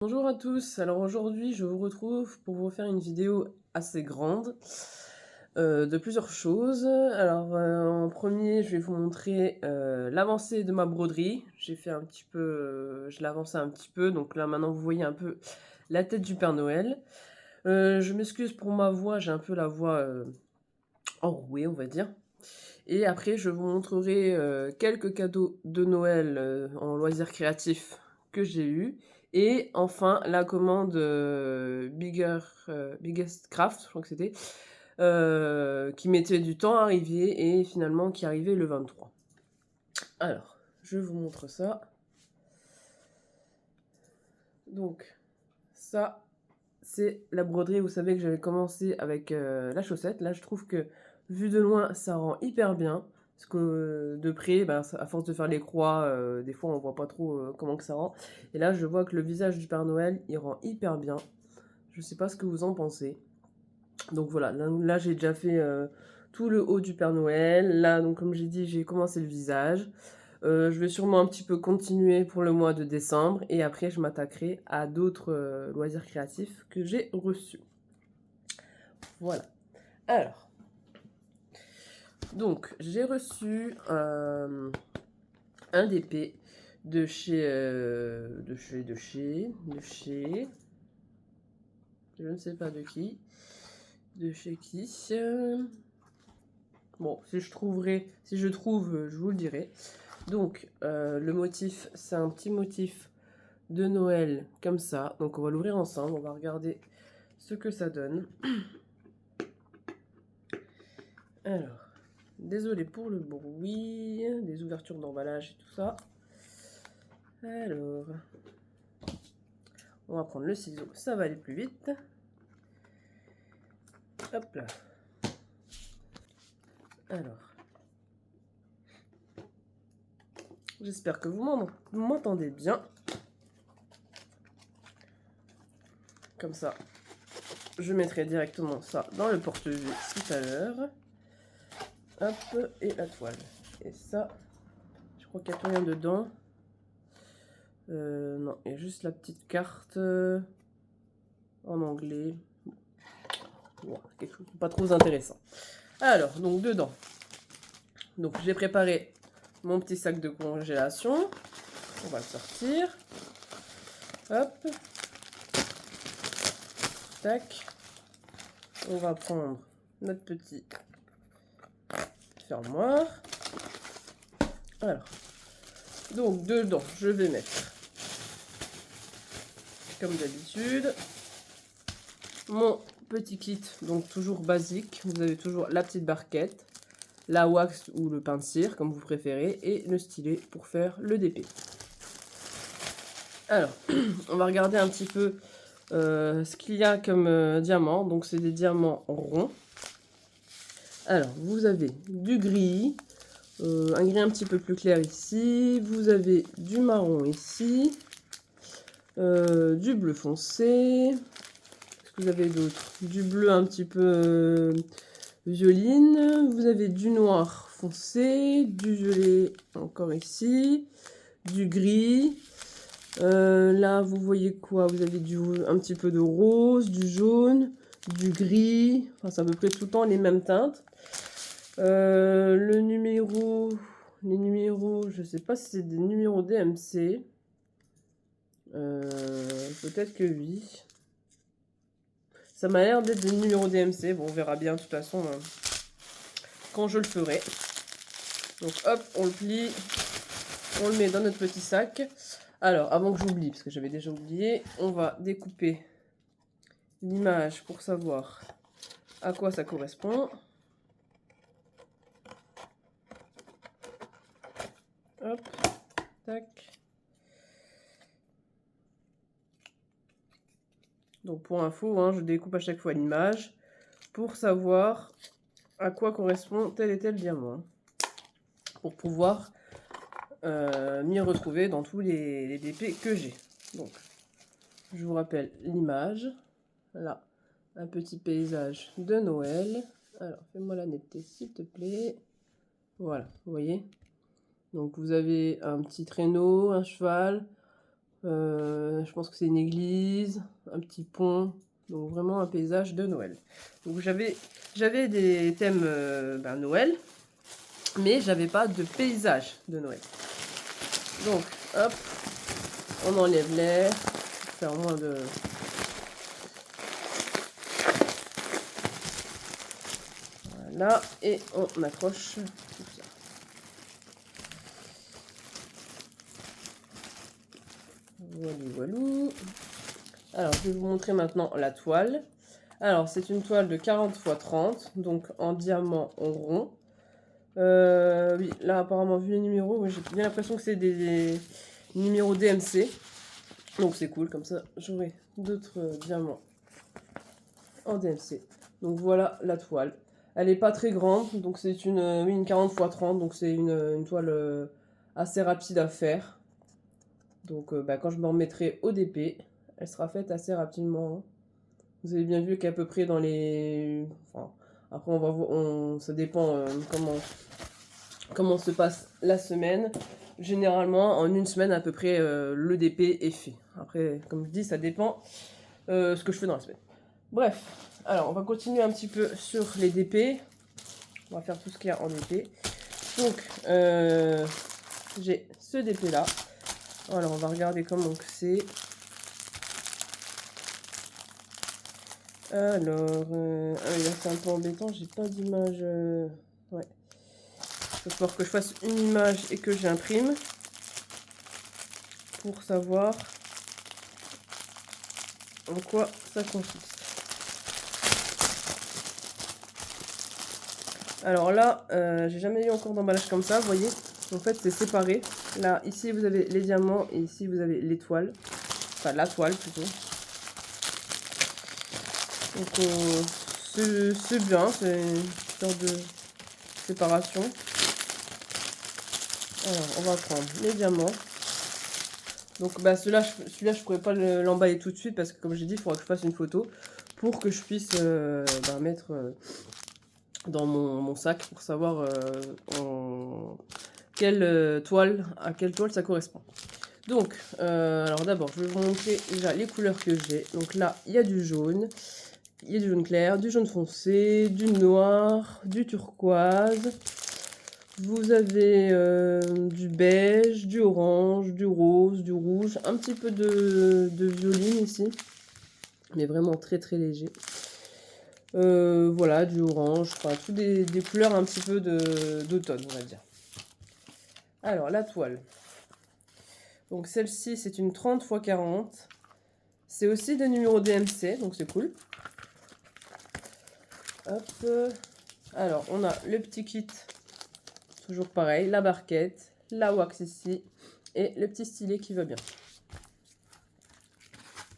Bonjour à tous, alors aujourd'hui je vous retrouve pour vous faire une vidéo assez grande de plusieurs choses. Alors en premier je vais vous montrer l'avancée de ma broderie. J'ai fait un petit peu, je l'ai avancé un petit peu, donc là maintenant vous voyez un peu la tête du Père Noël. Je m'excuse pour ma voix, j'ai un peu la voix enrouée on va dire. Et après je vous montrerai quelques cadeaux de Noël en loisirs créatifs que j'ai eu. Et enfin, la commande Biggest Craft, je crois que c'était, qui mettait du temps à arriver et finalement qui arrivait le 23. Alors, je vous montre ça. Donc, ça, c'est la broderie. Vous savez que j'avais commencé avec la chaussette. Là, je trouve que, vu de loin, ça rend hyper bien. Parce que de près, ben, à force de faire les croix, des fois, on voit pas trop comment que ça rend. Et là, je vois que le visage du Père Noël, il rend hyper bien. Je sais pas ce que vous en pensez. Donc voilà, là j'ai déjà fait tout le haut du Père Noël. Là, donc comme j'ai dit, j'ai commencé le visage. Je vais sûrement un petit peu continuer pour le mois de décembre. Et après, je m'attaquerai à d'autres loisirs créatifs que j'ai reçus. Voilà. Alors, donc j'ai reçu un DP de chez, je ne sais pas de qui. De chez qui. Bon, si je trouve, je vous le dirai. Donc, le motif, c'est un petit motif de Noël comme ça. Donc, on va l'ouvrir ensemble. On va regarder ce que ça donne. Alors, désolé pour le bruit, des ouvertures d'emballage et tout ça. Alors, on va prendre le ciseau, ça va aller plus vite. Hop là. Alors, j'espère que vous m'entendez bien. Comme ça, je mettrai directement ça dans le porte-vue tout à l'heure. Hop, et la toile. Et ça, je crois qu'il n'y a plus rien dedans. Non, il y a juste la petite carte en anglais. Bon, quelque chose de pas trop intéressant. Alors, donc dedans. Donc j'ai préparé mon petit sac de congélation. On va le sortir. Hop. Tac. On va prendre notre petit fermoir. Alors. Donc dedans, je vais mettre, comme d'habitude, mon petit kit, donc toujours basique. Vous avez toujours la petite barquette, la wax ou le pain de cire, comme vous préférez, et le stylet pour faire le DP. Alors, on va regarder un petit peu ce qu'il y a comme diamant. Donc, c'est des diamants ronds. Alors, vous avez du gris, un gris un petit peu plus clair ici. Vous avez du marron ici, du bleu foncé. Qu'est-ce que vous avez d'autre? Du bleu un petit peu violine. Vous avez du noir foncé, du violet encore ici, du gris. Là, vous voyez quoi? Vous avez un petit peu de rose, du jaune, du gris. Enfin, c'est à peu près tout le temps les mêmes teintes. Les numéros, je sais pas si c'est des numéros DMC. Peut-être que oui. Ça m'a l'air d'être des numéros DMC. Bon, on verra bien de toute façon quand je le ferai. Donc hop, on le plie, on le met dans notre petit sac. Alors, avant que j'oublie, parce que j'avais déjà oublié, on va découper l'image pour savoir à quoi ça correspond. Hop, tac. Donc pour info, hein, je découpe à chaque fois l'image pour savoir à quoi correspond tel et tel diamant. Pour pouvoir m'y retrouver dans tous les DP que j'ai. Donc, je vous rappelle l'image. Là, un petit paysage de Noël. Alors, fais-moi la netteté, s'il te plaît. Voilà, vous voyez. Donc, vous avez un petit traîneau, un cheval. Je pense que c'est une église, un petit pont. Donc vraiment un paysage de Noël. Donc j'avais des thèmes Noël, mais j'avais pas de paysage de Noël. Donc hop, on enlève l'air, faire moins de... Voilà, et on accroche tout ça. Voilou. Alors, je vais vous montrer maintenant la toile. Alors, c'est une toile de 40 x 30, donc en diamant rond. Oui, là, apparemment, vu les numéros, j'ai bien l'impression que c'est des numéros DMC. Donc, c'est cool, comme ça, j'aurai d'autres diamants en DMC. Donc, voilà la toile. Elle n'est pas très grande, donc c'est une 40 x 30, donc c'est une toile assez rapide à faire. Donc, quand je me remettrai au DP, elle sera faite assez rapidement. Hein. Vous avez bien vu qu'à peu près dans les... Enfin, après, on va voir, ça dépend comment se passe la semaine. Généralement, en une semaine, à peu près, le DP est fait. Après, comme je dis, ça dépend ce que je fais dans la semaine. Bref, alors, on va continuer un petit peu sur les DP. On va faire tout ce qu'il y a en DP. Donc, j'ai ce DP-là. Alors, on va regarder comment c'est. Alors, ah oui, là c'est un peu embêtant, j'ai pas d'image. Ouais. Il va falloir que je fasse une image et que j'imprime pour savoir en quoi ça consiste. Alors là, j'ai jamais eu encore d'emballage comme ça, vous voyez. En fait, c'est séparé. Là, ici vous avez les diamants et ici vous avez l'étoile. Enfin, la toile plutôt. Donc, c'est bien, c'est une sorte de séparation. Alors, on va prendre les diamants. Donc, celui-là, je pourrais pas l'emballer tout de suite parce que, comme j'ai dit, il faudra que je fasse une photo pour que je puisse mettre dans mon sac pour savoir à quelle toile ça correspond. Donc, alors d'abord, je vais vous montrer déjà les couleurs que j'ai. Donc là, il y a du jaune. Il y a du jaune clair, du jaune foncé, du noir, du turquoise. Vous avez du beige, du orange, du rose, du rouge. Un petit peu de violine ici. Mais vraiment très très léger. Voilà, du orange. Enfin, tout des couleurs un petit peu d'automne, on va dire. Alors, la toile. Donc celle-ci, c'est une 30 x 40. C'est aussi des numéros DMC, donc c'est cool. Hop. Alors, on a le petit kit, toujours pareil, la barquette, la wax ici, et le petit stylet qui va bien.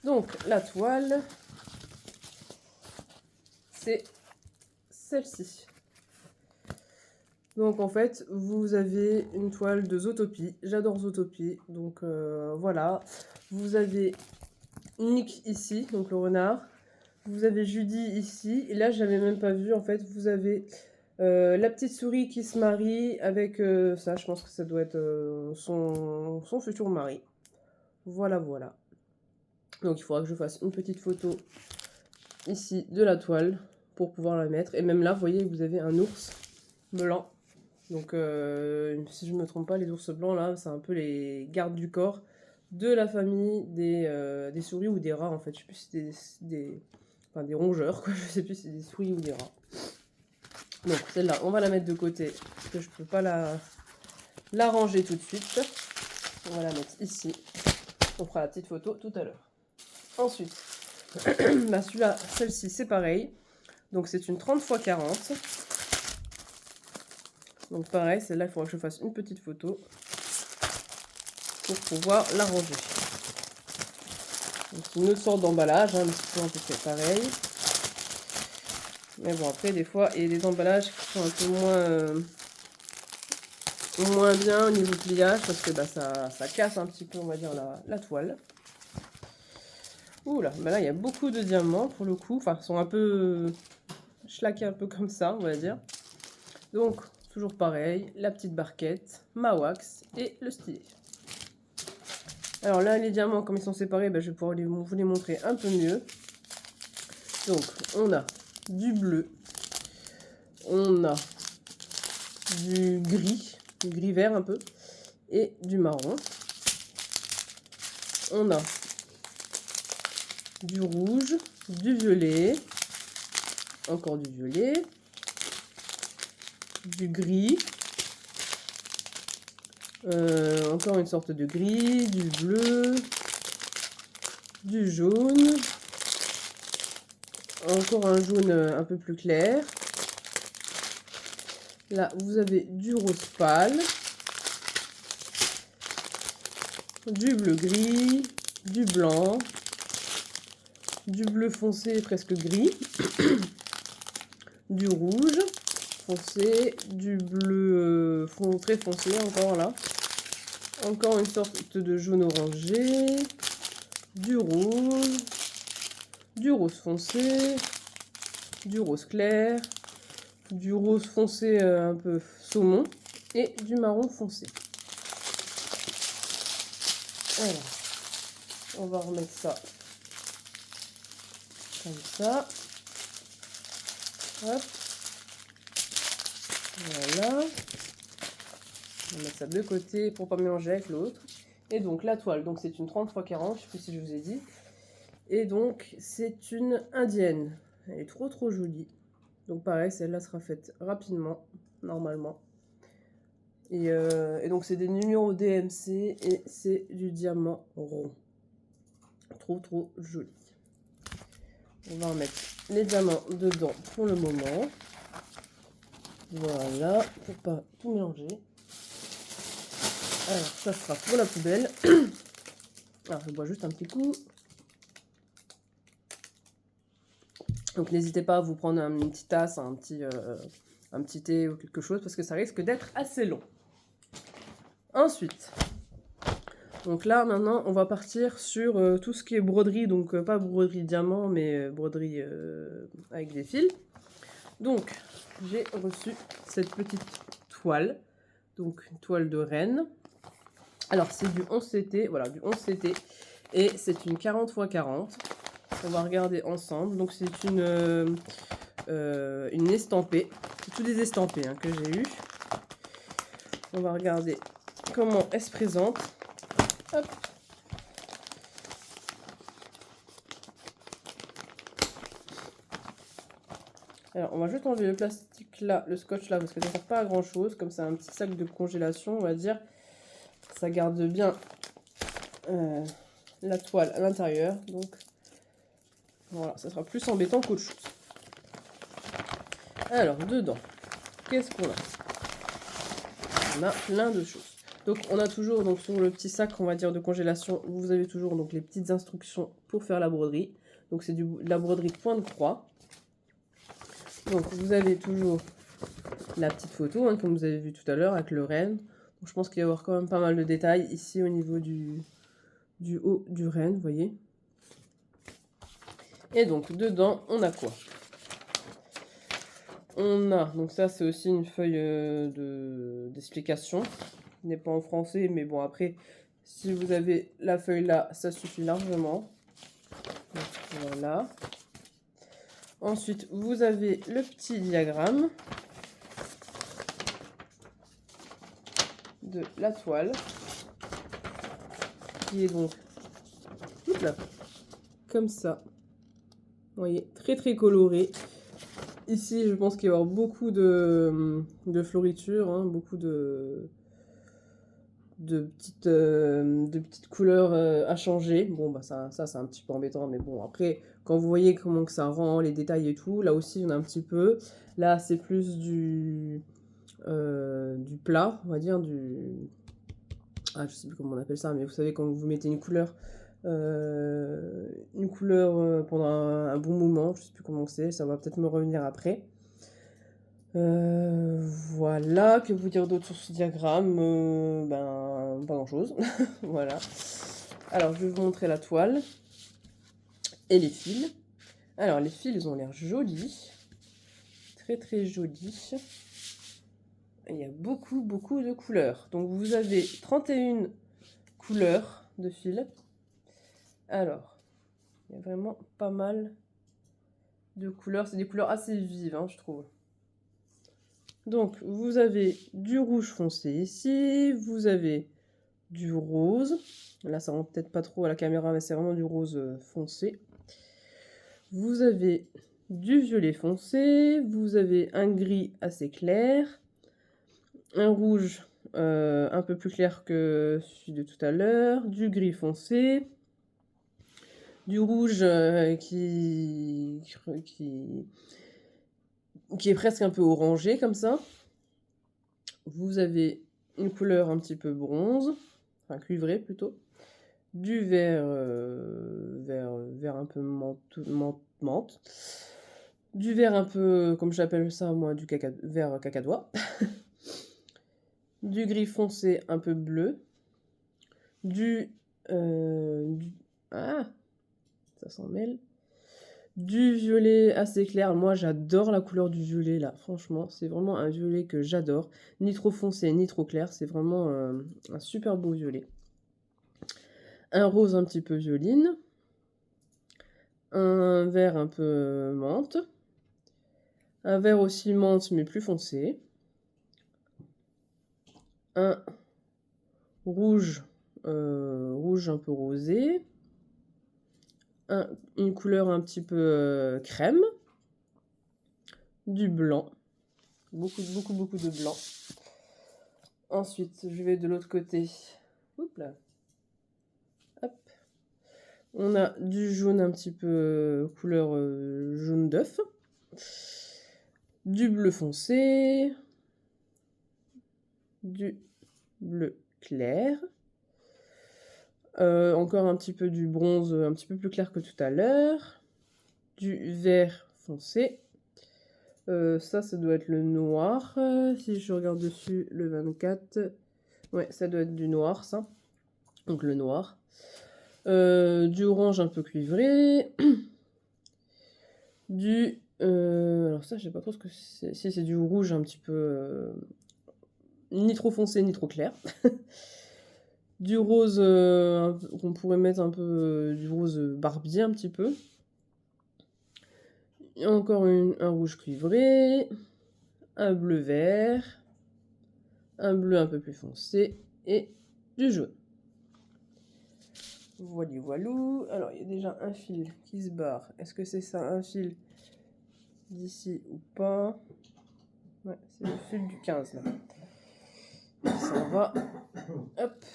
Donc, la toile, c'est celle-ci. Donc, en fait, vous avez une toile de Zootopie. J'adore Zootopie, donc voilà. Vous avez Nick ici, donc le renard. Vous avez Judy ici, et là, je n'avais même pas vu, en fait, vous avez... la petite souris qui se marie avec ça, je pense que ça doit être son futur mari. Voilà, voilà. Donc il faudra que je fasse une petite photo ici de la toile pour pouvoir la mettre. Et même là, vous voyez, vous avez un ours blanc. Donc si je ne me trompe pas, les ours blancs là, c'est un peu les gardes du corps de la famille des souris ou des rats en fait. Je sais plus si c'est des rongeurs, quoi. Je sais plus si c'est des souris ou des rats. Donc celle-là, on va la mettre de côté parce que je peux pas la ranger tout de suite. On va la mettre ici. On fera la petite photo tout à l'heure. Ensuite, celui-là, celle-ci, c'est pareil. Donc c'est une 30 x 40. Donc pareil, celle-là, il faudra que je fasse une petite photo pour pouvoir la ranger. Donc c'est une autre sorte d'emballage, hein, mais c'est toujours un peu pareil. Mais bon, après, des fois, il y a des emballages qui sont un peu moins bien au niveau pliage, parce que ça casse un petit peu, on va dire, la toile. Ouh là, là, il y a beaucoup de diamants, pour le coup. Enfin, ils sont un peu schlaqués, un peu comme ça, on va dire. Donc, toujours pareil, la petite barquette, ma wax et le stylet. Alors là, les diamants, comme ils sont séparés, ben, je vais pouvoir vous les montrer un peu mieux. Donc, on a du bleu, on a du gris vert un peu, et du marron. On a du rouge, du violet, encore du violet, du gris, encore une sorte de gris, du bleu, du jaune, encore un jaune un peu plus clair. Là, vous avez du rose pâle, du bleu gris, du blanc, du bleu foncé presque gris, du rouge foncé, du bleu très foncé encore là, encore une sorte de jaune orangé, du rose foncé, du rose clair, du rose foncé un peu saumon et du marron foncé. Voilà, on va remettre ça comme ça. Hop. Voilà. On va mettre ça de côté pour pas mélanger avec l'autre. Et donc la toile, donc c'est une 30 x 40, je sais plus si je vous ai dit. Et donc c'est une indienne. Elle est trop jolie. Donc pareil, celle-là sera faite rapidement, normalement. Et donc c'est des numéros DMC et c'est du diamant rond. Trop joli. On va remettre les diamants dedans pour le moment. Voilà, pour pas tout mélanger. Alors ça sera pour la poubelle. Alors je bois juste un petit coup. Donc n'hésitez pas à vous prendre une petite tasse, un petit thé ou quelque chose parce que ça risque d'être assez long. Ensuite, donc là maintenant on va partir sur tout ce qui est broderie, donc pas broderie diamant mais broderie avec des fils. Donc j'ai reçu cette petite toile, donc une toile de reine. Alors c'est du 11 CT, voilà du 11 CT et c'est une 40 x 40. On va regarder ensemble. Donc c'est une estampée. C'est tous des estampés que j'ai eu. On va regarder comment elle se présente. Hop. Alors on va juste enlever le plastique là, le scotch là, parce que ça ne sert pas à grand chose. Comme c'est un petit sac de congélation, on va dire. Ça garde bien la toile à l'intérieur. Donc voilà, ça sera plus embêtant qu'autre chose. Alors, dedans, qu'est-ce qu'on a? On a plein de choses. Donc, on a toujours donc, sur le petit sac, on va dire, de congélation, vous avez toujours donc, les petites instructions pour faire la broderie. Donc, c'est de la broderie point de croix. Donc, vous avez toujours la petite photo, comme vous avez vu tout à l'heure, avec le renne. Donc, je pense qu'il va y avoir quand même pas mal de détails ici au niveau du haut du renne, vous voyez. Et donc, dedans, on a quoi? On a, donc ça c'est aussi une feuille d'explication, qui n'est pas en français, mais bon après, si vous avez la feuille là, ça suffit largement. Donc, voilà. Ensuite, vous avez le petit diagramme de la toile, qui est donc là, comme ça. Vous voyez, très coloré. Ici, je pense qu'il va y avoir beaucoup de floritures, beaucoup de petites couleurs à changer. Bon, bah ça c'est un petit peu embêtant, mais bon, après, quand vous voyez comment que ça rend, les détails et tout, là aussi, on a un petit peu. Là, c'est plus du plat, on va dire, je sais plus comment on appelle ça, mais vous savez, quand vous mettez une couleur pendant un bon moment, je sais plus comment c'est, ça va peut-être me revenir après. Voilà, que vous dire d'autre sur ce diagramme? Pas grand chose. Voilà. Alors je vais vous montrer la toile et les fils. Alors les fils, ils ont l'air jolis, très jolis. Il y a beaucoup de couleurs. Donc vous avez 31 couleurs de fils. Alors, il y a vraiment pas mal de couleurs. C'est des couleurs assez vives, hein, je trouve. Donc, vous avez du rouge foncé ici. Vous avez du rose. Là, ça rend peut-être pas trop à la caméra, mais c'est vraiment du rose foncé. Vous avez du violet foncé. Vous avez un gris assez clair. Un rouge un peu plus clair que celui de tout à l'heure. Du gris foncé. Du rouge qui est presque un peu orangé comme ça. Vous avez une couleur un petit peu bronze, enfin cuivré plutôt. Du vert, vert un peu menthe. Du vert un peu, comme j'appelle ça moi, du vert cacadois. Du gris foncé un peu bleu. Ah, ça s'en mêle. Du violet assez clair. Moi, j'adore la couleur du violet, là. Franchement, c'est vraiment un violet que j'adore. Ni trop foncé, ni trop clair. C'est vraiment un super beau violet. Un rose un petit peu violine. Un vert un peu menthe. Un vert aussi menthe, mais plus foncé. Un rouge, rouge un peu rosé. Une couleur un petit peu crème. Du blanc. Beaucoup de blanc. Ensuite, je vais de l'autre côté. Oups là. Hop. On a du jaune un petit peu couleur jaune d'œuf. Du bleu foncé. Du bleu clair. Encore un petit peu du bronze un petit peu plus clair que tout à l'heure. Du vert foncé. Ça doit être le noir. Si je regarde dessus, le 24. Ouais, ça doit être du noir, ça. Donc le noir. Du orange un peu cuivré. Alors ça, je sais pas trop ce que c'est. Si, c'est du rouge un petit peu... ni trop foncé, ni trop clair. Du rose qu'on pourrait mettre un peu... du rose barbier un petit peu. Et encore un rouge cuivré. Un bleu vert. Un bleu un peu plus foncé. Et du jaune. Voilà, voilou. Alors, il y a déjà un fil qui se barre. Est-ce que c'est ça, un fil d'ici ou pas? Ouais, c'est le fil du 15, là. Il s'en va. Hop.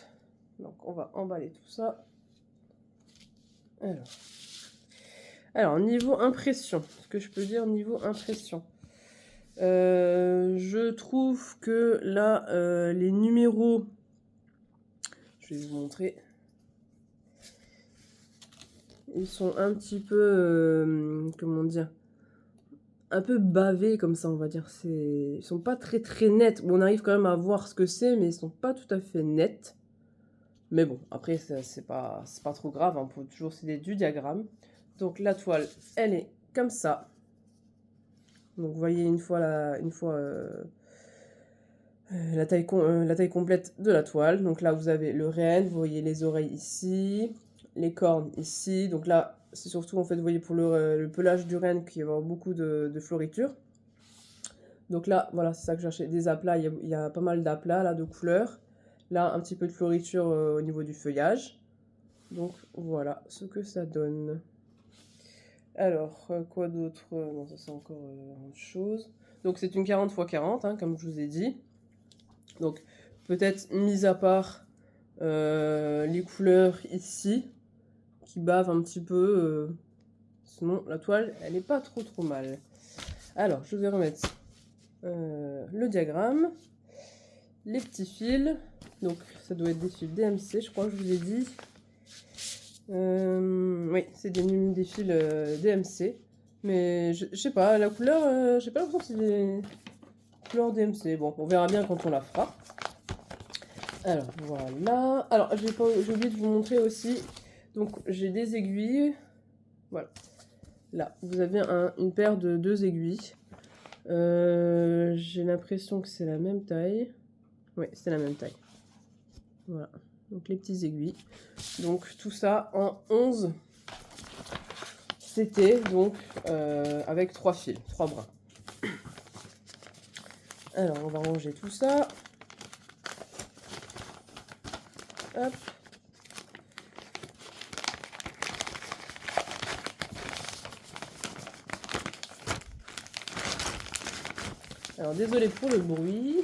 Donc, on va emballer tout ça. Alors, niveau impression. Ce que je peux dire niveau impression. Je trouve que là, les numéros... Je vais vous montrer. Ils sont un petit peu... comment dire, un peu bavés comme ça, on va dire. Ils sont pas très nets. Bon, on arrive quand même à voir ce que c'est, mais ils sont pas tout à fait nets. Mais bon, après, c'est pas trop grave. On peut toujours céder du diagramme. Donc la toile, elle est comme ça. Donc vous voyez une fois la taille complète de la toile. Donc là, vous avez le renne, vous voyez les oreilles ici, les cornes ici. Donc là, c'est surtout, en fait, vous voyez, pour le pelage du renne qui va avoir beaucoup de floriture. Donc là, voilà, c'est ça que je cherchais, des aplats. Il y a pas mal d'aplats, là, de couleurs. Là, un petit peu de floriture au niveau du feuillage. Donc voilà ce que ça donne. Alors, quoi d'autre? Non, ça c'est encore autre chose. Donc c'est une 40 x 40, hein, comme je vous ai dit. Donc peut-être mis à part les couleurs ici, qui bavent un petit peu. Sinon la toile, elle n'est pas trop mal. Alors, je vais remettre le diagramme, les petits fils. Donc ça doit être des fils DMC, je crois que je vous ai dit. Oui, c'est des fils DMC. Mais je sais pas, la couleur, j'ai pas l'impression que c'est des couleurs DMC. Bon, on verra bien quand on la fera. Alors, voilà. Alors, j'ai oublié de vous montrer aussi. Donc, j'ai des aiguilles. Voilà. Là, vous avez une paire de 2 aiguilles. J'ai l'impression que c'est la même taille. Oui, c'est la même taille. Voilà. donc les petits aiguilles. Donc tout ça en 11. C'était donc avec 3 fils, 3 brins. Alors on va ranger tout ça. Hop. Alors désolé pour le bruit.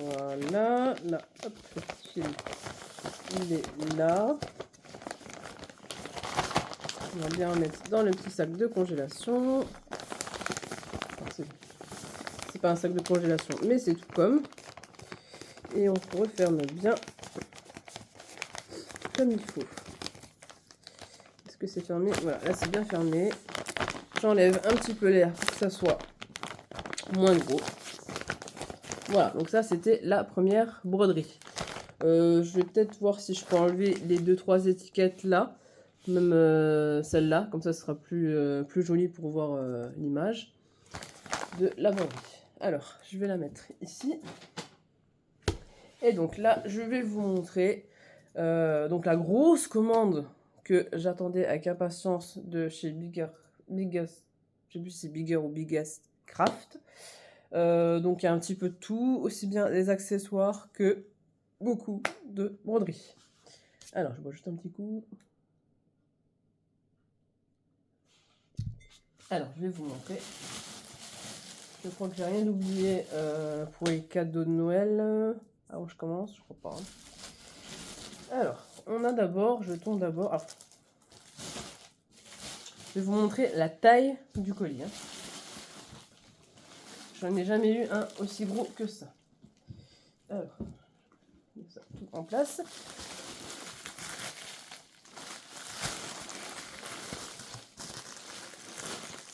Voilà, là, hop, le petit fil, il est là. On va bien mettre dans le petit sac de congélation. C'est pas un sac de congélation, mais c'est tout comme. Et on referme bien comme il faut. Est-ce que c'est fermé? Voilà, là c'est bien fermé. J'enlève un petit peu l'air pour que ça soit moins gros. Voilà, donc ça c'était la première broderie. Je vais peut-être voir si je peux enlever les 2-3 étiquettes là. Même celle-là, comme ça ce sera plus joli pour voir l'image de la broderie. Alors, je vais la mettre ici. Et donc là, je vais vous montrer donc la grosse commande que j'attendais avec impatience de chez Biggest, je sais plus si c'est Bigger ou Biggest Craft. Donc il y a un petit peu de tout, aussi bien des accessoires que beaucoup de broderie. Alors, je bois juste un petit coup. Alors, je vais vous montrer. Je crois que j'ai rien oublié pour les cadeaux de Noël. Avant que je commence, je crois pas. Alors, on a d'abord, jetons d'abord. Alors, je vais vous montrer la taille du colis. Hein. J'en ai jamais eu un aussi gros que ça. Alors, ça tout en place.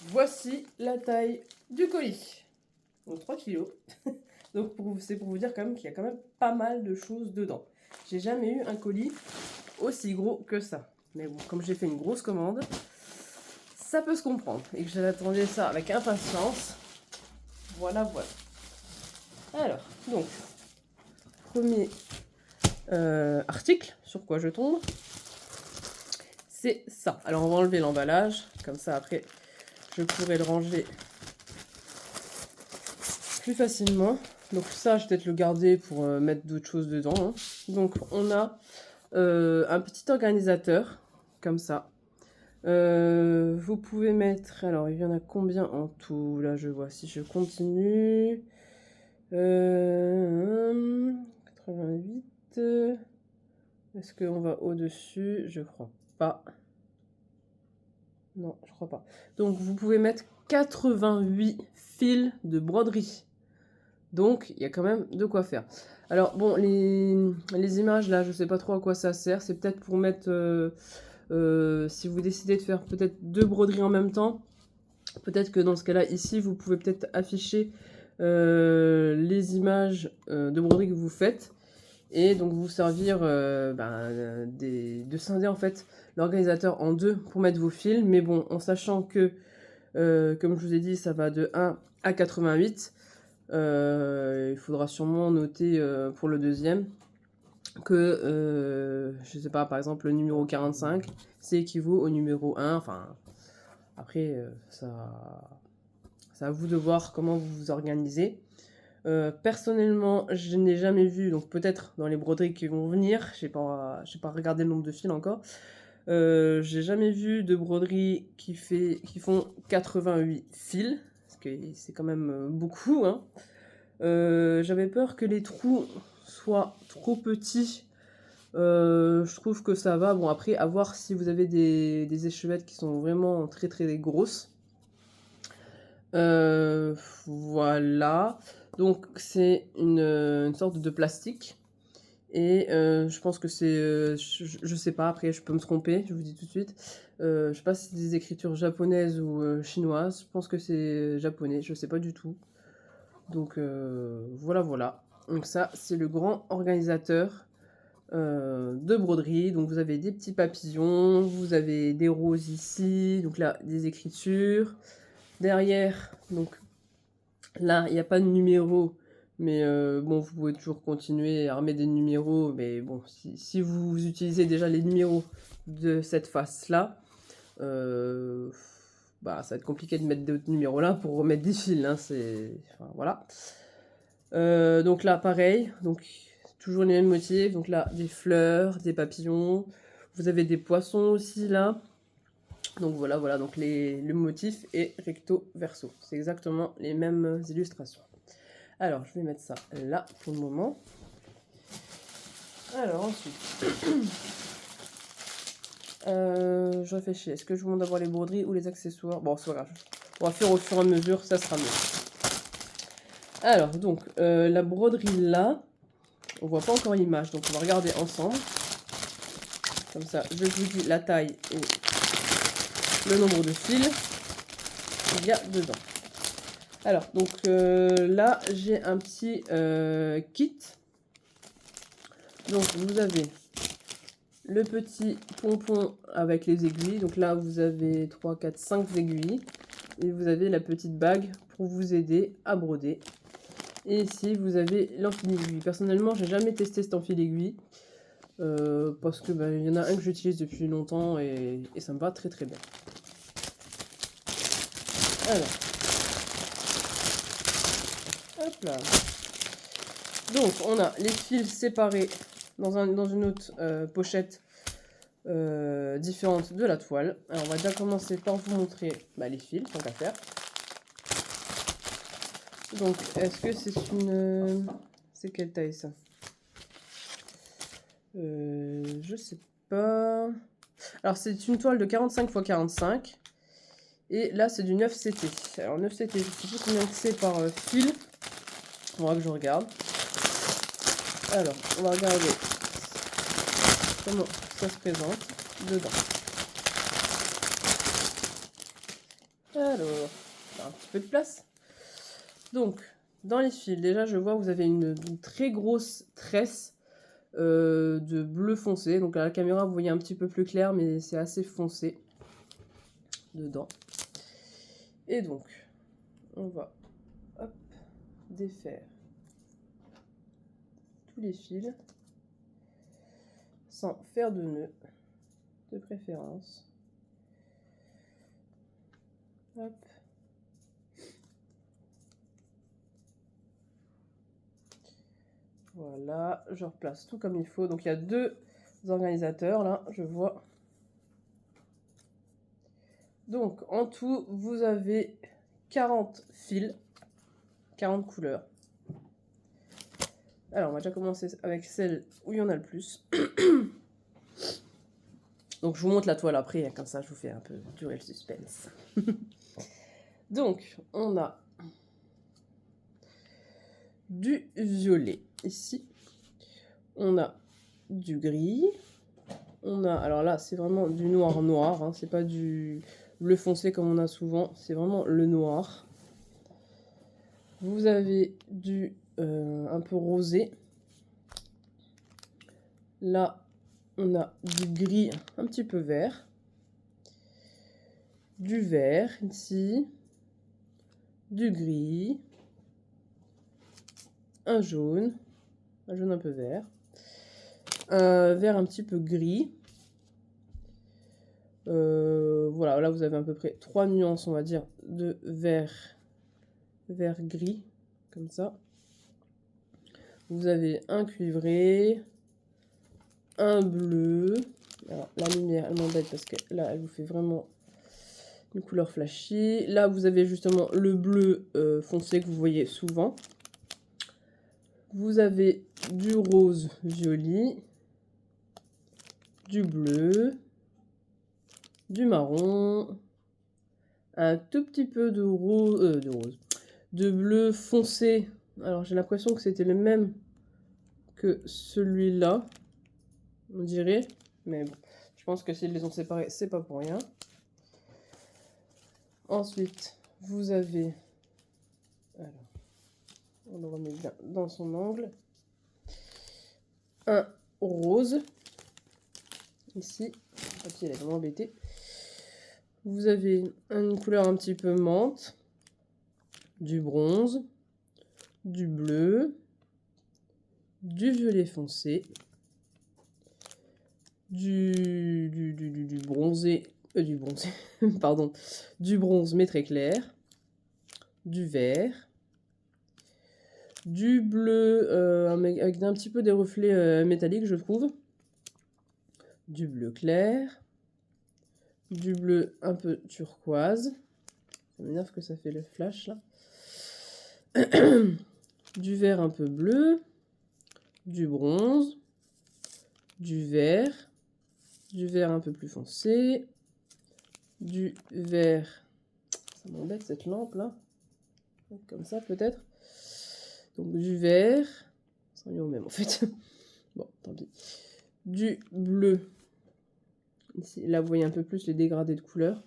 Voici la taille du colis. Donc 3 kilos. Donc c'est pour vous dire quand même qu'il y a quand même pas mal de choses dedans. J'ai jamais eu un colis aussi gros que ça. Mais bon, comme j'ai fait une grosse commande, ça peut se comprendre. Et que j'attendais ça avec impatience. Voilà, voilà. Alors, donc, premier article, sur quoi je tombe, c'est ça. Alors, on va enlever l'emballage. Comme ça, après, je pourrai le ranger plus facilement. Donc ça, je vais peut-être le garder pour mettre d'autres choses dedans. Hein. Donc, on a un petit organisateur, comme ça. Vous pouvez mettre... Alors, il y en a combien en tout? Là, je vois. Si je continue... 88... Est-ce qu'on va au-dessus? Je crois pas. Non, je crois pas. Donc, vous pouvez mettre 88 fils de broderie. Donc, il y a quand même de quoi faire. Alors, bon, les images, là, je sais pas trop à quoi ça sert. C'est peut-être pour mettre... si vous décidez de faire peut-être 2 broderies en même temps, peut-être que dans ce cas-là, ici, vous pouvez peut-être afficher les images de broderie que vous faites. Et donc vous servir de scinder en fait l'organisateur en 2 pour mettre vos fils. Mais bon, en sachant que, comme je vous ai dit, ça va de 1 à 88. Il faudra sûrement noter pour le deuxième que, je sais pas, par exemple, le numéro 45, c'est équivaut au numéro 1. Enfin, après, c'est à vous de voir comment vous vous organisez. Personnellement, je n'ai jamais vu, donc peut-être dans les broderies qui vont venir, j'ai pas regardé le nombre de fils encore, j'ai jamais vu de broderie qui font 88 fils, parce que c'est quand même beaucoup. Hein. J'avais peur que les trous soient trop petits. Je trouve que ça va. Bon, après, à voir si vous avez des échevettes qui sont vraiment très très grosses. Voilà. Donc c'est une sorte de plastique. Et je pense que c'est... je sais pas, après je peux me tromper, je vous dis tout de suite. Je sais pas si c'est des écritures japonaises ou chinoises. Je pense que c'est japonais, je sais pas du tout. Donc voilà, voilà. Donc ça, c'est le grand organisateur de broderie. Donc vous avez des petits papillons, vous avez des roses ici, donc là des écritures. Derrière, donc là il n'y a pas de numéro, mais bon, vous pouvez toujours continuer à remettre des numéros, mais bon, si vous utilisez déjà les numéros de cette face-là, bah, ça va être compliqué de mettre d'autres numéros là pour remettre des fils, hein, enfin, voilà. Donc là, pareil, donc toujours les mêmes motifs, donc là, des fleurs, des papillons, vous avez des poissons aussi là. Donc voilà, voilà, donc le motif est recto verso. C'est exactement les mêmes illustrations. Alors, je vais mettre ça là pour le moment. Alors ensuite, je réfléchis. Est-ce que je vous montre d'abord les broderies ou les accessoires? Bon, c'est pas grave. On va faire au fur et à mesure, ça sera mieux. Alors, donc, la broderie là, on voit pas encore l'image, donc on va regarder ensemble. Comme ça, je vous dis la taille et le nombre de fils qu'il y a dedans. Alors, donc là, j'ai un petit kit. Donc, vous avez le petit pompon avec les aiguilles. Donc là, vous avez 3, 4, 5 aiguilles. Et vous avez la petite bague pour vous aider à broder. Et ici, vous avez l'enfil aiguille. Personnellement, j'ai jamais testé cet enfil aiguille. Parce que y en a un que j'utilise depuis longtemps et ça me va très très bien. Alors. Hop là. Donc, on a les fils séparés dans une autre pochette différente de la toile. Alors, on va déjà commencer par vous montrer les fils, tant qu'à faire. Donc, est-ce que c'est une... c'est quelle taille, ça? Je sais pas... Alors, c'est une toile de 45 x 45. Et là, c'est du 9 CT. Alors, 9 CT, je sais plus combien c'est par fil. On va que je regarde. Alors, on va regarder comment ça se présente dedans. Alors, un petit peu de place. Donc, dans les fils, déjà, je vois que vous avez une très grosse tresse de bleu foncé. Donc, à la caméra, vous voyez un petit peu plus clair, mais c'est assez foncé dedans. Et donc, on va défaire tous les fils sans faire de nœud, de préférence. Hop. Voilà, je replace tout comme il faut. Donc il y a deux organisateurs là, je vois. Donc en tout, vous avez 40 fils, 40 couleurs. Alors on va déjà commencer avec celle où il y en a le plus. Donc je vous montre la toile après, comme ça je vous fais un peu durer le suspense. Donc on a du violet ici. On a du gris. On a, alors là c'est vraiment du noir noir, hein, c'est pas du bleu foncé comme on a souvent, c'est vraiment le noir. Vous avez du un peu rosé. Là on a du gris un petit peu vert. Du vert ici. Du gris. Un jaune un peu vert. Un vert un petit peu gris. Voilà, là vous avez à peu près 3 nuances, on va dire, de vert gris, comme ça. Vous avez un cuivré, un bleu. Alors la lumière, elle m'embête parce que là, elle vous fait vraiment une couleur flashy. Là, vous avez justement le bleu foncé que vous voyez souvent. Vous avez du rose violet, du bleu, du marron, un tout petit peu de rose, de bleu foncé. Alors j'ai l'impression que c'était le même que celui-là, on dirait, mais bon, je pense que s'ils les ont séparés, c'est pas pour rien. Ensuite, vous avez, alors, on le remet bien dans son angle, un rose. Ici, le papier elle est vraiment embêté. Vous avez une couleur un petit peu menthe, du bronze, du bleu, du violet foncé, du bronzé, pardon, du bronze mais très clair, du vert, du bleu avec un petit peu des reflets métalliques, je trouve, du bleu clair, du bleu un peu turquoise, ça m'énerve que ça fait le flash là, du vert un peu bleu, du bronze, du vert un peu plus foncé, du vert, ça m'embête cette lampe là, comme ça peut-être, donc du vert, ça y est au même en fait, bon tant pis, du bleu, ici là vous voyez un peu plus les dégradés de couleurs,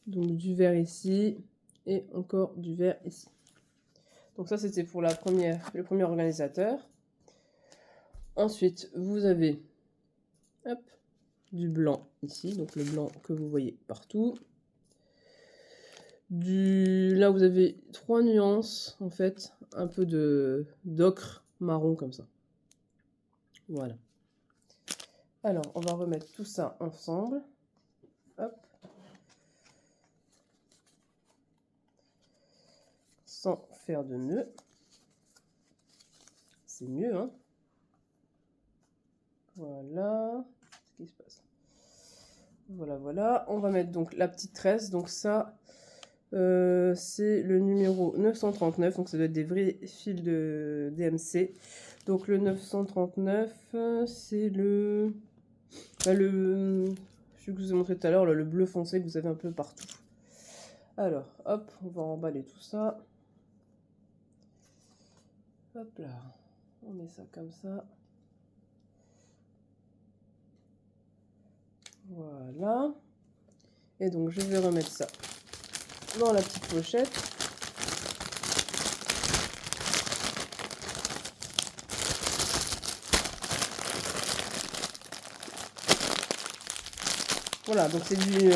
donc du vert ici, et encore du vert ici. Donc ça c'était pour le premier organisateur. Ensuite vous avez hop, du blanc ici, donc le blanc que vous voyez partout. Là vous avez 3 nuances en fait, un peu d'ocre marron comme ça. Voilà. Alors on va remettre tout ça ensemble. Hop. Sans faire de nœud. C'est mieux, hein. Voilà. Qu'est-ce qui se passe? Voilà, voilà. On va mettre donc la petite tresse. Donc ça, c'est le numéro 939. Donc ça doit être des vrais fils de DMC. Donc le 939, c'est le... celui que je vous ai montré tout à l'heure, le bleu foncé que vous avez un peu partout. Alors, hop, on va emballer tout ça. Hop là, on met ça comme ça. Voilà. Et donc, je vais remettre ça dans la petite pochette. Voilà, donc c'est du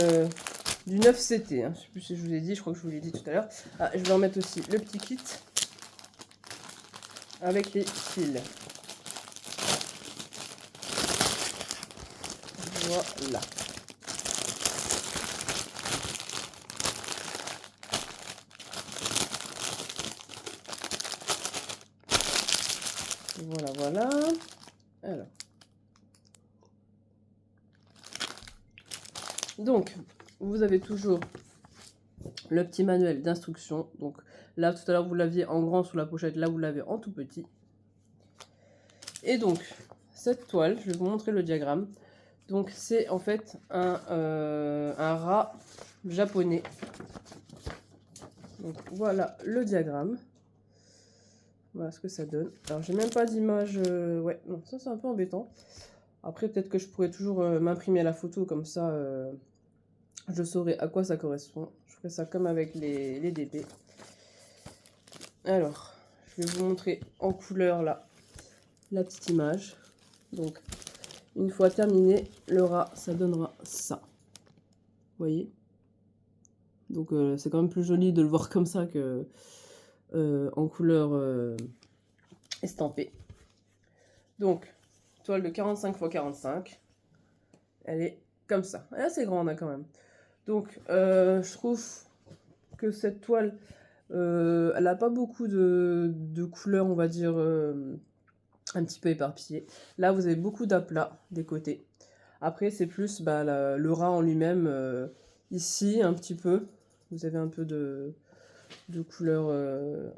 9CT. Hein. Je ne sais plus si je vous ai dit, je crois que je vous l'ai dit tout à l'heure. Ah, je vais remettre aussi le petit kit avec les fils. Voilà. Voilà, voilà. Alors. Donc, vous avez toujours le petit manuel d'instruction. Donc là, tout à l'heure, vous l'aviez en grand sous la pochette. Là, vous l'avez en tout petit. Et donc, cette toile, je vais vous montrer le diagramme. Donc, c'est en fait un rat japonais. Donc, voilà le diagramme. Voilà ce que ça donne. Alors, j'ai même pas d'image. Ouais, non, ça, c'est un peu embêtant. Après, peut-être que je pourrais toujours m'imprimer la photo. Comme ça, je saurai à quoi ça correspond. Je ferai ça comme avec les DP. Alors, je vais vous montrer en couleur là la petite image. Donc, une fois terminé, le rat, ça donnera ça. Vous voyez? Donc, c'est quand même plus joli de le voir comme ça que en couleur estampée. Donc, toile de 45 x 45. Elle est comme ça. Elle est assez grande hein, quand même. Donc, je trouve que cette toile, elle n'a pas beaucoup de couleurs, on va dire, un petit peu éparpillées. Là, vous avez beaucoup d'aplats des côtés. Après, c'est plus le rat en lui-même. Ici, un petit peu. Vous avez un peu de couleurs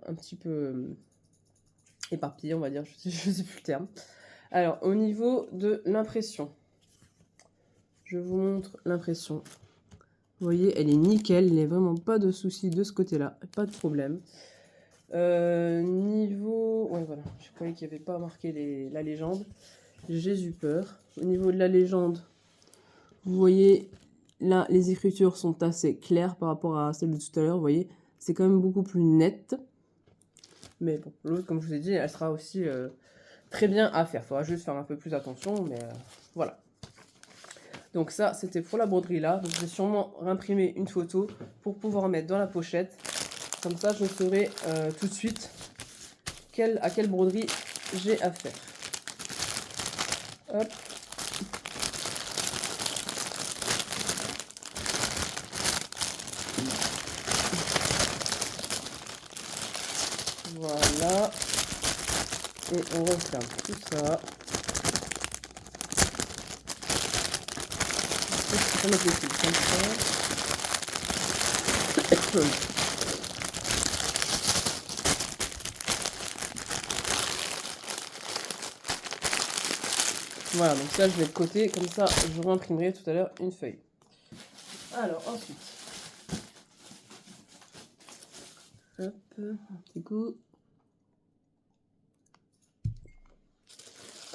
un petit peu éparpillées, on va dire. Je sais plus le terme. Alors, au niveau de l'impression. Je vous montre l'impression. Vous voyez, elle est nickel. Il n'y a vraiment pas de souci de ce côté-là. Pas de problème. Niveau... Ouais, voilà. Je croyais qu'il n'y avait pas marqué la légende. J'ai eu peur. Au niveau de la légende, vous voyez, là, les écritures sont assez claires par rapport à celles de tout à l'heure. Vous voyez, c'est quand même beaucoup plus net. Mais bon, l'autre, comme je vous ai dit, elle sera aussi très bien à faire. Il faudra juste faire un peu plus attention, mais voilà. Donc ça, c'était pour la broderie là. Donc je vais sûrement imprimer une photo pour pouvoir mettre dans la pochette. Comme ça, je saurai tout de suite à quelle broderie j'ai affaire. Hop. Voilà. Et on referme tout ça. On met les fils comme ça. Voilà, donc ça je mets de côté, comme ça je réimprimerai tout à l'heure une feuille. Alors ensuite, hop, un petit coup.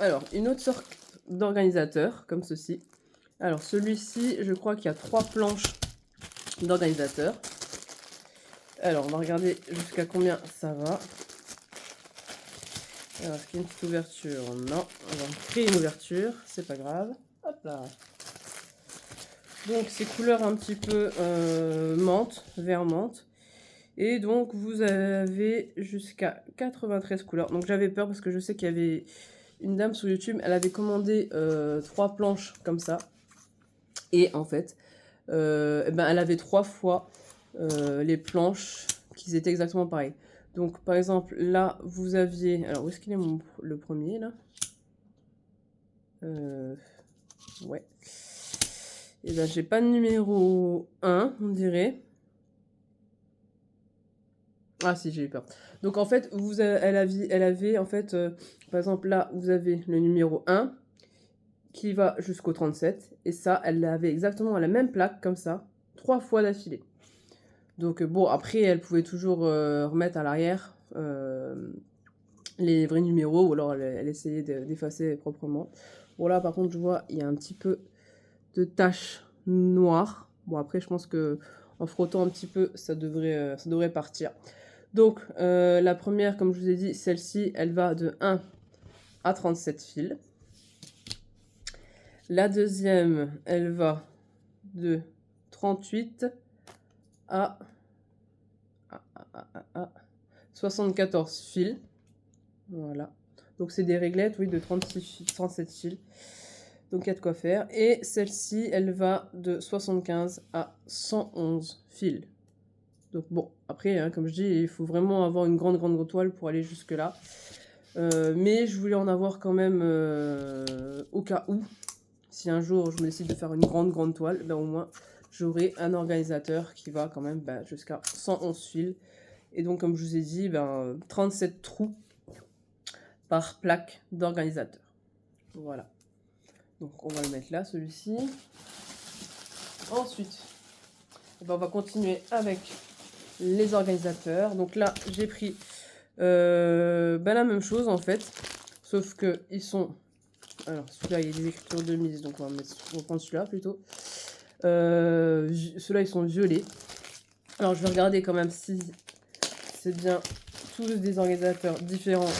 Alors, une autre sorte d'organisateur, comme ceci. Alors celui-ci, je crois qu'il y a 3 planches d'organisateur. Alors, on va regarder jusqu'à combien ça va. Alors, est-ce qu'il y a une petite ouverture? Non. On va créer une ouverture, c'est pas grave. Hop là. Donc, c'est couleur un petit peu menthe, vert menthe. Et donc, vous avez jusqu'à 93 couleurs. Donc, j'avais peur parce que je sais qu'il y avait une dame sur YouTube, elle avait commandé 3 planches comme ça. Et en fait, elle avait 3 fois les planches qui étaient exactement pareilles. Donc, par exemple, là, vous aviez... Alors, où est-ce qu'il est le premier, là? Ouais. Et ben, j'ai pas de numéro 1, on dirait. Ah, si, j'ai eu peur. Donc, en fait, elle avait en fait... par exemple, là, vous avez le numéro 1 qui va jusqu'au 37. Et ça, elle avait exactement la même plaque, comme ça, 3 fois d'affilée. Donc, bon, après, elle pouvait toujours remettre à l'arrière les vrais numéros, ou alors elle essayait d'effacer proprement. Bon, là, par contre, je vois, il y a un petit peu de taches noires. Bon, après, je pense que en frottant un petit peu, ça devrait partir. Donc, la première, comme je vous ai dit, celle-ci, elle va de 1 à 37 fils. La deuxième, elle va de 38 à 74 fils. Voilà. Donc, c'est des réglettes, oui, de 37 fils. Donc, il y a de quoi faire. Et celle-ci, elle va de 75 à 111 fils. Donc, bon, après, hein, comme je dis, il faut vraiment avoir une grande toile pour aller jusque-là. Mais je voulais en avoir quand même au cas où. Si un jour, je me décide de faire une grande toile, ben, au moins, j'aurai un organisateur qui va quand même jusqu'à 111 fils. Et donc, comme je vous ai dit, 37 trous par plaque d'organisateur. Voilà. Donc, on va le mettre là, celui-ci. Ensuite, on va continuer avec les organisateurs. Donc là, j'ai pris la même chose, en fait. Sauf que ils sont... Alors, celui-là, il y a des écritures de mise. Donc, on va prendre celui-là, plutôt. Ceux-là, ils sont violets. Alors, je vais regarder quand même si c'est bien tous des organisateurs différents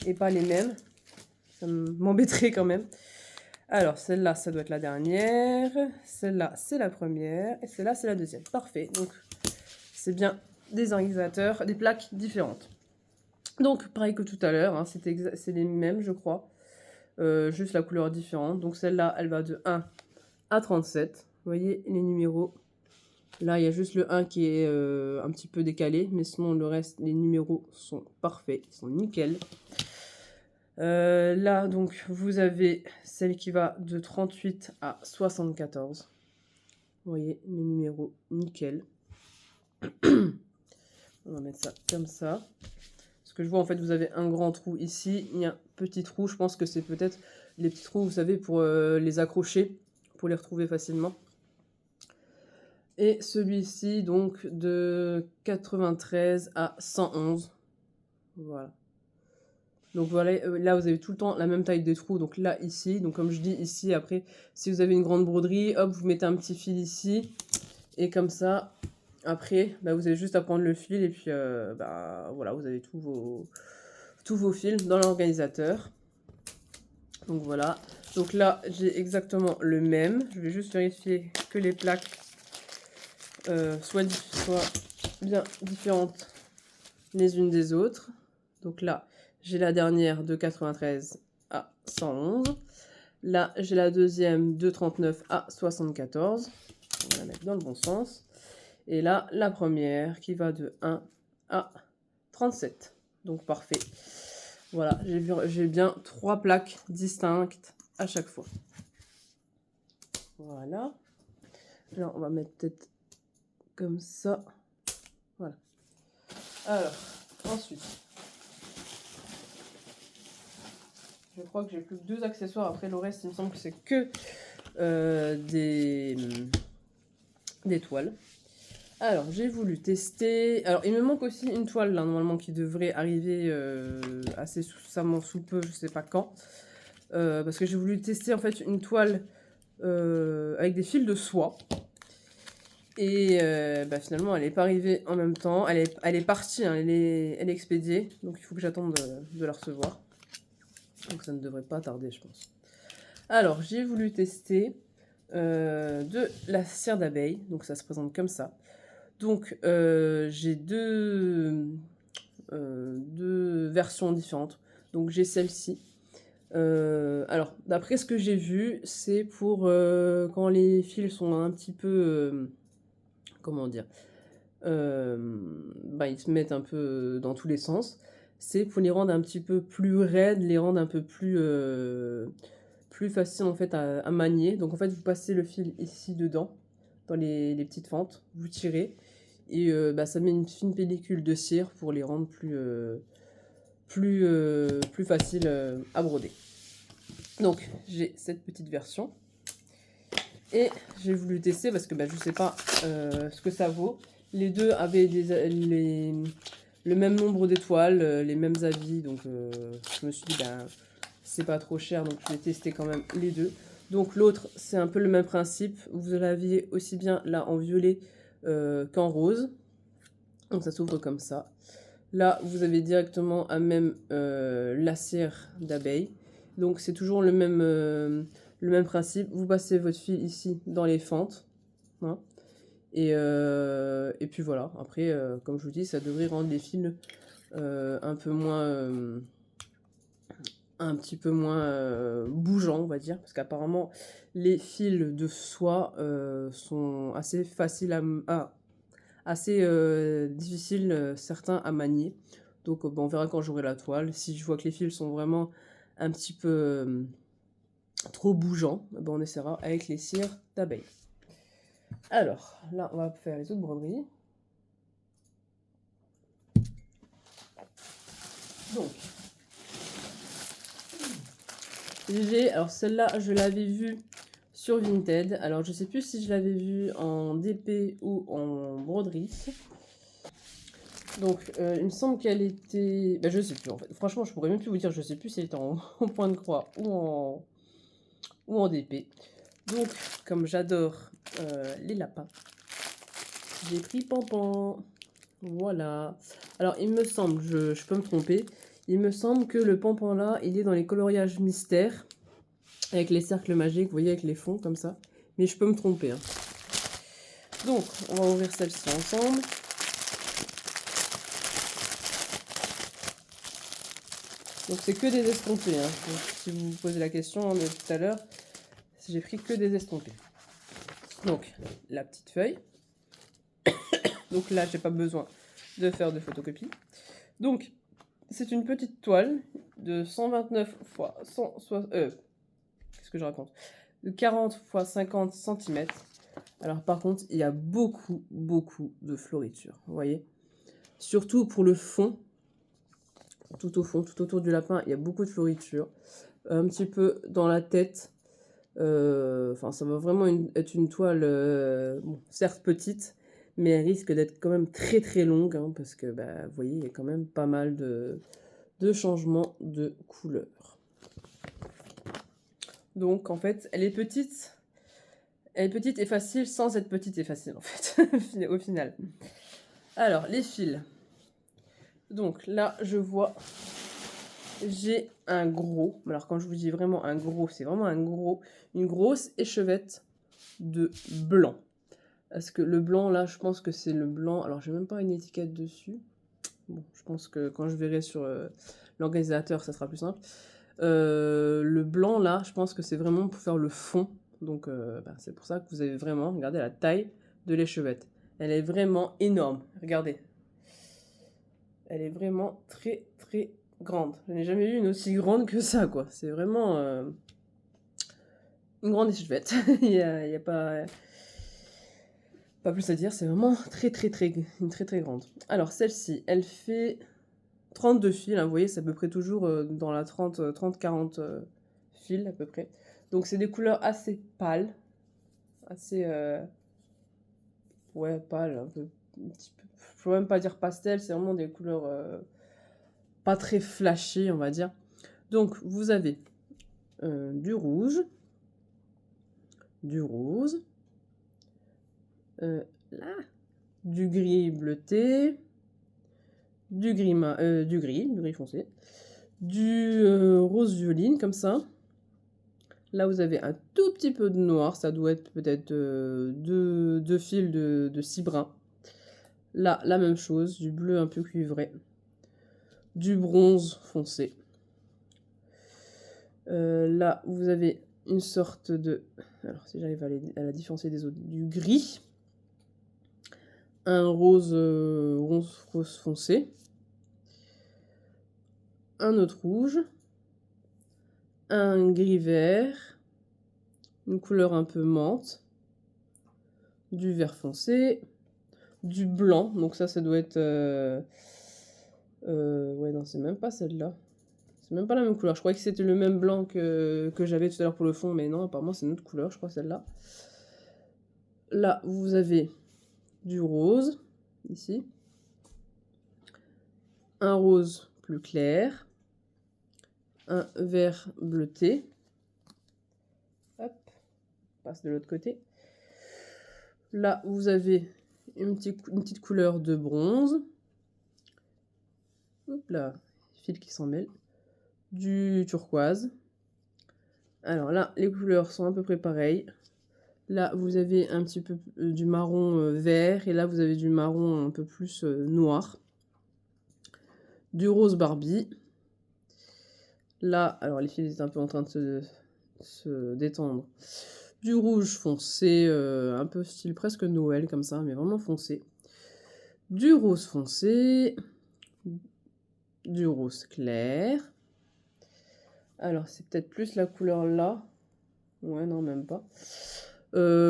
et pas les mêmes. Ça m'embêterait quand même. Alors, celle-là, ça doit être la dernière. Celle-là, c'est la première. Et celle-là, c'est la deuxième. Parfait. Donc, c'est bien des organisateurs, des plaques différentes. Donc, pareil que tout à l'heure, hein, c'est les mêmes, je crois. Juste la couleur différente. Donc, celle-là, elle va de 1 à 37. Vous voyez les numéros. Là, il y a juste le 1 qui est un petit peu décalé. Mais sinon, le reste, les numéros sont parfaits. Ils sont nickel. Là, donc, vous avez celle qui va de 38 à 74. Vous voyez, les numéros, nickel. On va mettre ça comme ça. Parce que je vois, en fait, vous avez un grand trou ici. Il y a un petit trou. Je pense que c'est peut-être les petits trous, vous savez, pour les accrocher, pour les retrouver facilement. Et celui-ci, donc, de 93 à 111. Voilà. Donc voilà, là vous avez tout le temps la même taille des trous, donc là, ici, donc comme je dis, ici, après, si vous avez une grande broderie, hop, vous mettez un petit fil ici, et comme ça, après, vous avez juste à prendre le fil, et puis, voilà, vous avez tous tous vos fils dans l'organisateur. Donc voilà. Donc là, j'ai exactement le même. Je vais juste vérifier que les plaques soient bien différentes les unes des autres. Donc là, j'ai la dernière de 93 à 111. Là, j'ai la deuxième de 39 à 74. On va la mettre dans le bon sens. Et là, la première qui va de 1 à 37. Donc parfait. Voilà, j'ai bien 3 plaques distinctes à chaque fois. Voilà. Alors, on va mettre peut-être comme ça. Voilà. Alors, ensuite. Je crois que j'ai plus que 2 accessoires. Après, le reste, il me semble que c'est que des toiles. Alors, j'ai voulu tester... Alors, il me manque aussi une toile, là, normalement, qui devrait arriver assez sous peu, je sais pas quand. Parce que j'ai voulu tester, en fait, une toile avec des fils de soie. Et finalement, elle n'est pas arrivée en même temps. Elle est partie, hein, elle est expédiée. Donc, il faut que j'attende de la recevoir. Donc, ça ne devrait pas tarder, je pense. Alors, j'ai voulu tester de la cire d'abeille. Donc, ça se présente comme ça. Donc, j'ai deux versions différentes. Donc, j'ai celle-ci. Alors, d'après ce que j'ai vu, c'est pour quand les fils sont un petit peu... comment dire ils se mettent un peu dans tous les sens. C'est pour les rendre un petit peu plus raides, les rendre un peu plus faciles en fait à manier. Donc en fait, vous passez le fil ici dedans, dans les petites fentes, vous tirez, et ça met une fine pellicule de cire pour les rendre plus faciles à broder. Donc j'ai cette petite version. Et j'ai voulu tester parce que je sais pas ce que ça vaut. Les deux avaient le même nombre d'étoiles, les mêmes avis. Donc je me suis dit, c'est pas trop cher, donc je vais tester quand même les deux. Donc l'autre, c'est un peu le même principe. Vous l'aviez aussi bien là en violet qu'en rose. Donc ça s'ouvre comme ça. Là, vous avez directement à même la cire d'abeille. Donc c'est toujours le même principe. Vous passez votre fil ici dans les fentes. Hein, et puis voilà. Après, comme je vous dis, ça devrait rendre les fils un petit peu moins bougeants, on va dire. Parce qu'apparemment, les fils de soie sont assez faciles assez difficiles, certains à manier. Donc on verra quand j'aurai la toile. Si je vois que les fils sont vraiment un petit peu trop bougeants, on essaiera avec les cires d'abeille. Alors, là, on va faire les autres broderies. Donc, alors celle-là, je l'avais vue sur Vinted. Alors, je sais plus si je l'avais vue en DP ou en broderie. Donc, il me semble qu'elle était... je sais plus, en fait. Franchement, je pourrais même plus vous dire. Je sais plus si elle était en point de croix ou en DP. Donc, comme j'adore les lapins, j'ai pris Pampan. Voilà. Alors, il me semble, je peux me tromper, il me semble que le Pampan là, il est dans les coloriages mystères, avec les cercles magiques, vous voyez, avec les fonds, comme ça. Mais je peux me tromper. Hein. Donc, on va ouvrir celle-ci ensemble. Donc, c'est que des estompés. Hein. Donc, si vous vous posez la question de tout à l'heure, j'ai pris que des estompés. Donc, la petite feuille. Donc là, j'ai pas besoin de faire de photocopie. Donc, c'est une petite toile de 129 x 160... qu'est-ce que je raconte? De 40 x 50 cm. Alors par contre, il y a beaucoup de floriture, vous voyez. Surtout pour le fond, tout au fond, tout autour du lapin, il y a beaucoup de floriture. Un petit peu dans la tête. Ça va vraiment être une toile, certes petite, mais elle risque d'être quand même très longue, hein, parce que, vous voyez, il y a quand même pas mal de changements de couleur. Donc, en fait, elle est petite et facile sans être petite et facile, en fait, au final. Alors, les fils. Donc, là, je vois j'ai un gros, alors quand je vous dis vraiment un gros, c'est vraiment une grosse échevette de blanc. Parce que le blanc, là, je pense que c'est le blanc. Alors, j'ai même pas une étiquette dessus. Bon, je pense que quand je verrai sur l'organisateur, ça sera plus simple. Le blanc, là, je pense que c'est vraiment pour faire le fond. Donc, c'est pour ça que vous avez vraiment, regardez la taille de l'échevette. Elle est vraiment énorme. Regardez. Elle est vraiment très, très grande. Je n'ai jamais vu une aussi grande que ça, quoi. C'est vraiment une grande échevette. Il y a pas plus à dire. C'est vraiment très, très, très, une très, très grande. Alors, celle-ci, elle fait 32 fils. Hein, vous voyez, c'est à peu près toujours dans la 30-40 fils, à peu près. Donc, c'est des couleurs assez pâles. Assez... ouais, pâles, un peu... Un petit peu, faut même pas dire pastel, c'est vraiment des couleurs pas très flashy, on va dire. Donc, vous avez du rouge, du rose, là, du gris bleuté, du gris foncé, du rose violine, comme ça. Là, vous avez un tout petit peu de noir, ça doit être peut-être deux fils de 6 brins. Là, la même chose, du bleu un peu cuivré, du bronze foncé. Là, vous avez une sorte de... Alors, si j'arrive à la différencier des autres, du gris, un rose foncé, un autre rouge, un gris vert, une couleur un peu menthe, du vert foncé, du blanc, donc ça doit être... ouais, non, c'est même pas celle-là. C'est même pas la même couleur. Je croyais que c'était le même blanc que j'avais tout à l'heure pour le fond, mais non, apparemment c'est une autre couleur, je crois, celle-là. Là, vous avez du rose, ici. Un rose plus clair. Un vert bleuté. Hop, on passe de l'autre côté. Là, vous avez une petite couleur de bronze. Hop là, fil qui s'en mêle. Du turquoise. Alors là, les couleurs sont à peu près pareilles. Là, vous avez un petit peu du marron vert. Et là, vous avez du marron un peu plus noir. Du rose Barbie. Là, alors les fils sont un peu en train de se détendre. Du rouge foncé, un peu style presque Noël comme ça, mais vraiment foncé. Du rose foncé. Du rose clair. Alors, c'est peut-être plus la couleur là. Ouais, non, même pas.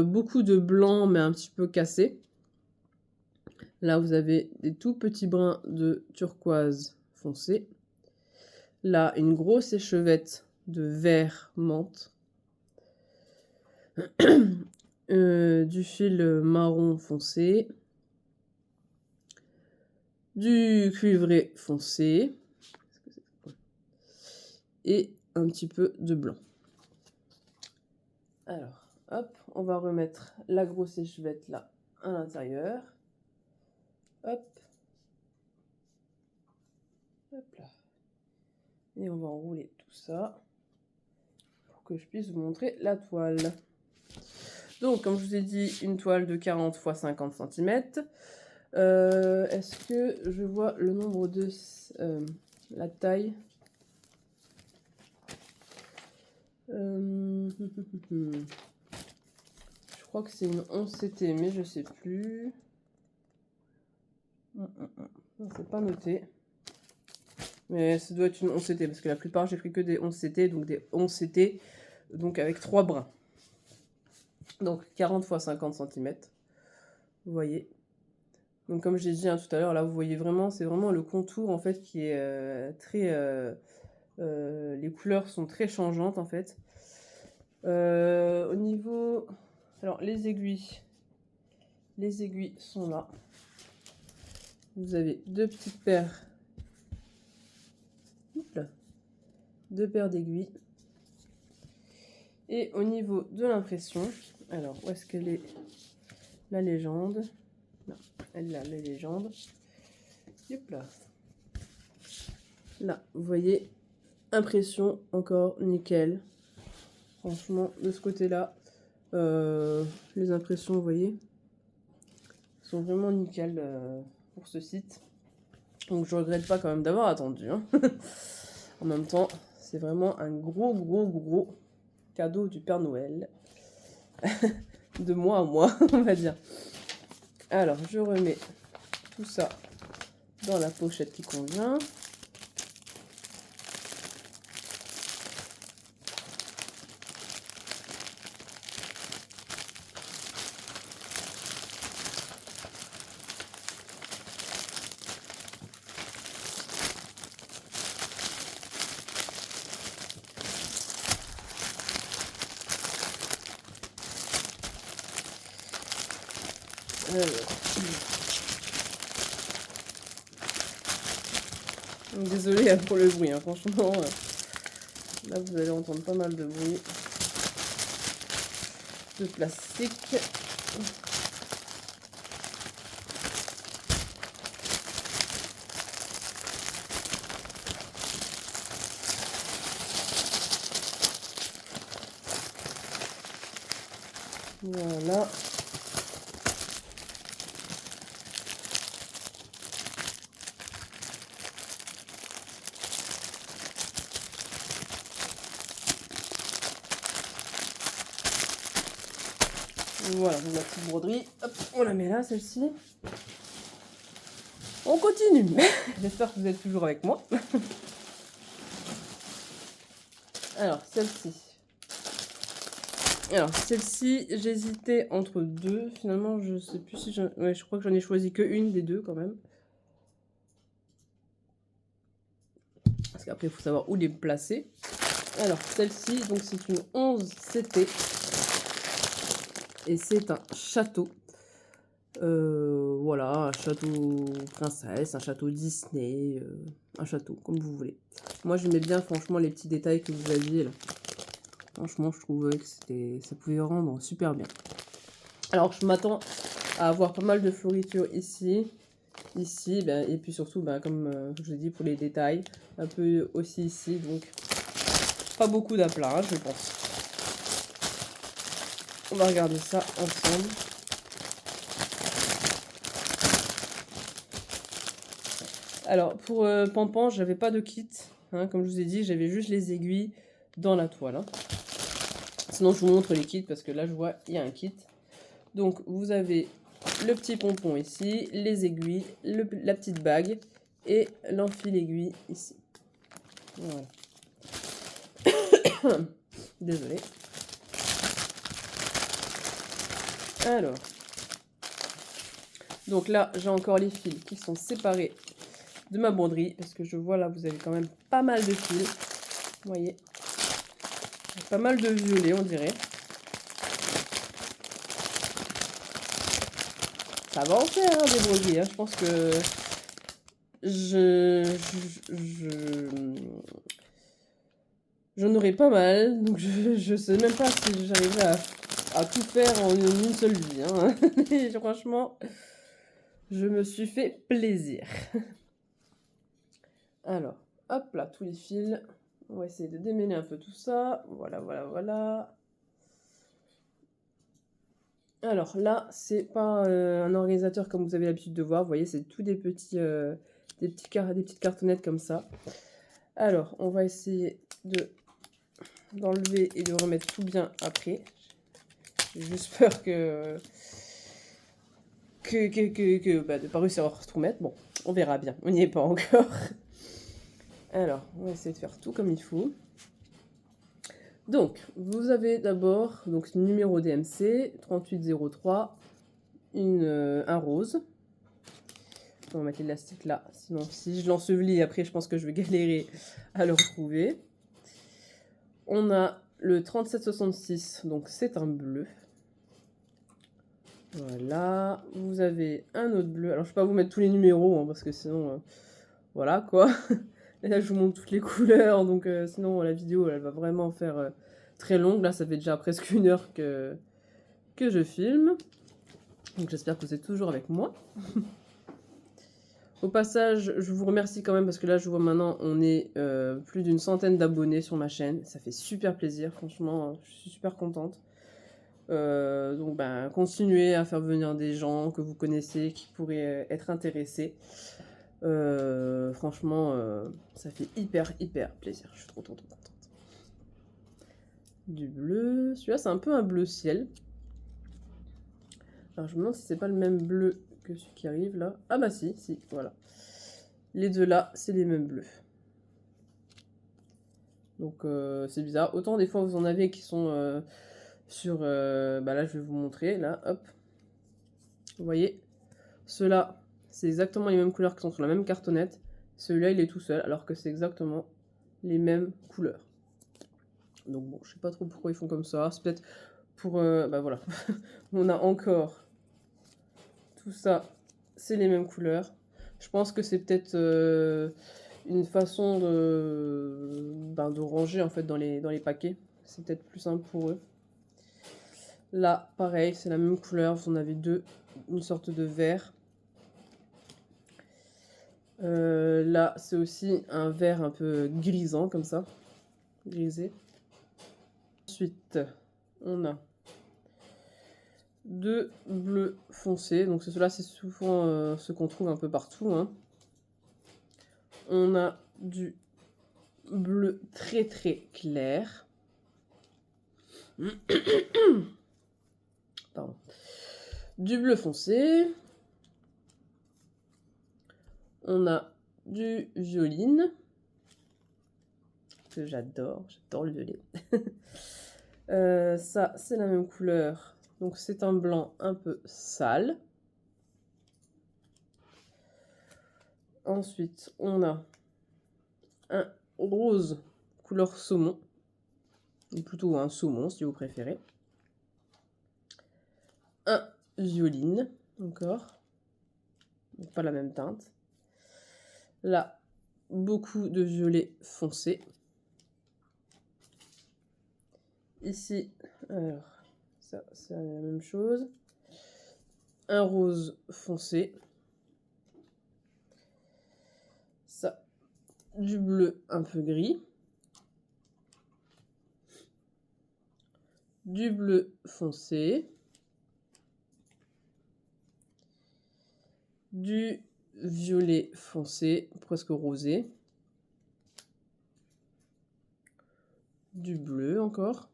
Beaucoup de blanc, mais un petit peu cassé. Là, vous avez des tout petits brins de turquoise foncé. Là, une grosse échevette de vert menthe. Du fil marron foncé. Du cuivré foncé. Et un petit peu de blanc. Alors, hop, on va remettre la grosse échevette là à l'intérieur. Hop. Hop là. Et on va enrouler tout ça pour que je puisse vous montrer la toile. Donc, comme je vous ai dit, une toile de 40 x 50 cm. Est-ce que je vois le nombre de... la taille je crois que c'est une 11 CT, mais je sais plus. C'est pas noté. Mais ça doit être une 11 CT, parce que la plupart, j'ai pris que des 11 CT, donc des 11 CT, donc avec 3 brins. Donc 40 x 50 cm. Vous voyez. Donc comme je l'ai dit tout à l'heure, là, vous voyez vraiment, c'est vraiment le contour, en fait, qui est très... les couleurs sont très changeantes, en fait. Au niveau... Alors, les aiguilles sont là. Vous avez deux petites paires. Là. Deux paires d'aiguilles. Et au niveau de l'impression, alors, où est-ce qu'elle est la légende? Non, elle là, la légende. Hop là. Là, vous voyez, Impression encore nickel. Franchement, de ce côté-là, les impressions, vous voyez, sont vraiment nickel pour ce site. Donc je regrette pas quand même d'avoir attendu. Hein. En même temps, c'est vraiment un gros cadeau du Père Noël. De mois à mois, on va dire. Alors, je remets tout ça dans la pochette qui convient. Désolée pour le bruit, hein. Franchement, là vous allez entendre pas mal de bruit de plastique. Voilà. Voilà, donc la petite broderie. Hop, on la met là, celle-ci. On continue. J'espère que vous êtes toujours avec moi. Alors, celle-ci. Alors, celle-ci, j'hésitais entre deux. Finalement, je sais plus si je... Ouais, je crois que j'en ai choisi que une des deux, quand même. Parce qu'après, il faut savoir où les placer. Alors, celle-ci, donc c'est une 11 CT. Et c'est un château. Voilà, un château princesse, un château Disney, un château, comme vous voulez. Moi, j'aimais bien, franchement, les petits détails que vous aviez là. Franchement, je trouvais que ça pouvait rendre super bien. Alors, je m'attends à avoir pas mal de fioritures ici, ben, et puis surtout, ben, comme je vous ai dit, pour les détails, un peu aussi ici, donc pas beaucoup d'aplats, hein, je pense. On va regarder ça ensemble. Alors, pour Pampan, j'avais pas de kit. Hein, comme je vous ai dit, j'avais juste les aiguilles dans la toile. Hein. Sinon, je vous montre les kits parce que là, je vois, il y a un kit. Donc, vous avez le petit pompon ici, les aiguilles, la petite bague et l'enfile-aiguille ici. Voilà. Désolée. Alors. Donc là, j'ai encore les fils qui sont séparés de ma broderie. Parce que je vois là, vous avez quand même pas mal de fils. Vous voyez. Pas mal de violet, on dirait. Ça va en faire, hein, des broderies. Hein. Je pense que j'en aurais pas mal. Donc je sais même pas si j'arriverai à tout faire en une seule vie. Hein. Et franchement, je me suis fait plaisir. Alors, hop là, tous les fils. On va essayer de démêler un peu tout ça. Voilà, voilà, voilà. Alors là, c'est pas un organisateur comme vous avez l'habitude de voir. Vous voyez, c'est tout des petites cartonnettes comme ça. Alors, on va essayer d'enlever et de remettre tout bien après. J'ai juste peur que bah, de pas réussir à tout remettre. Bon, on verra bien. On n'y est pas encore. Alors, on va essayer de faire tout comme il faut. Donc, vous avez d'abord donc numéro DMC 3803, un rose. On va mettre l'élastique là, sinon si je l'ensevelis après, je pense que je vais galérer à le retrouver. On a le 3766, donc c'est un bleu. Voilà, vous avez un autre bleu. Alors, je ne vais pas vous mettre tous les numéros, hein, parce que sinon, voilà quoi. Et là, je vous montre toutes les couleurs, donc sinon, la vidéo, elle va vraiment faire très longue. Là, ça fait déjà presque 1 heure que je filme. Donc, j'espère que vous êtes toujours avec moi. Au passage, je vous remercie quand même parce que là, je vois maintenant, on est plus d'une centaine d'abonnés sur ma chaîne. Ça fait super plaisir, franchement, je suis super contente. Donc, ben, continuez à faire venir des gens que vous connaissez qui pourraient être intéressés. Franchement, ça fait hyper plaisir. Je suis trop contente. Du bleu. Celui-là, c'est un peu un bleu ciel. Alors, je me demande si c'est pas le même bleu que celui qui arrive là. Ah bah si, voilà. Les deux là, c'est les mêmes bleus. Donc c'est bizarre. Autant des fois vous en avez qui sont sur... bah là je vais vous montrer, là, hop. Vous voyez, ceux-là, c'est exactement les mêmes couleurs qui sont sur la même cartonnette. Celui-là, il est tout seul, alors que c'est exactement les mêmes couleurs. Donc bon, je sais pas trop pourquoi ils font comme ça. C'est peut-être pour... bah voilà. On a encore tout ça, c'est les mêmes couleurs. Je pense que c'est peut-être une façon de ranger en fait dans les paquets. C'est peut-être plus simple pour eux. Là, pareil, c'est la même couleur. Vous en avez deux, une sorte de vert. Là, c'est aussi un vert un peu grisant comme ça, grisé. Ensuite, on a deux bleus foncés. Donc ceux-là, c'est souvent ce qu'on trouve un peu partout, hein. On a du bleu très clair. Pardon. Du bleu foncé. On a du violine. Que j'adore le violet. Ça, c'est la même couleur. Donc c'est un blanc un peu sale. Ensuite, on a un rose couleur saumon. Ou plutôt un saumon, si vous préférez. Un violine, encore. Donc pas la même teinte. Là, beaucoup de violet foncé. Ici, alors, ça, c'est la même chose. Un rose foncé. Ça, du bleu un peu gris. Du bleu foncé. Du violet foncé, presque rosé. Du bleu encore.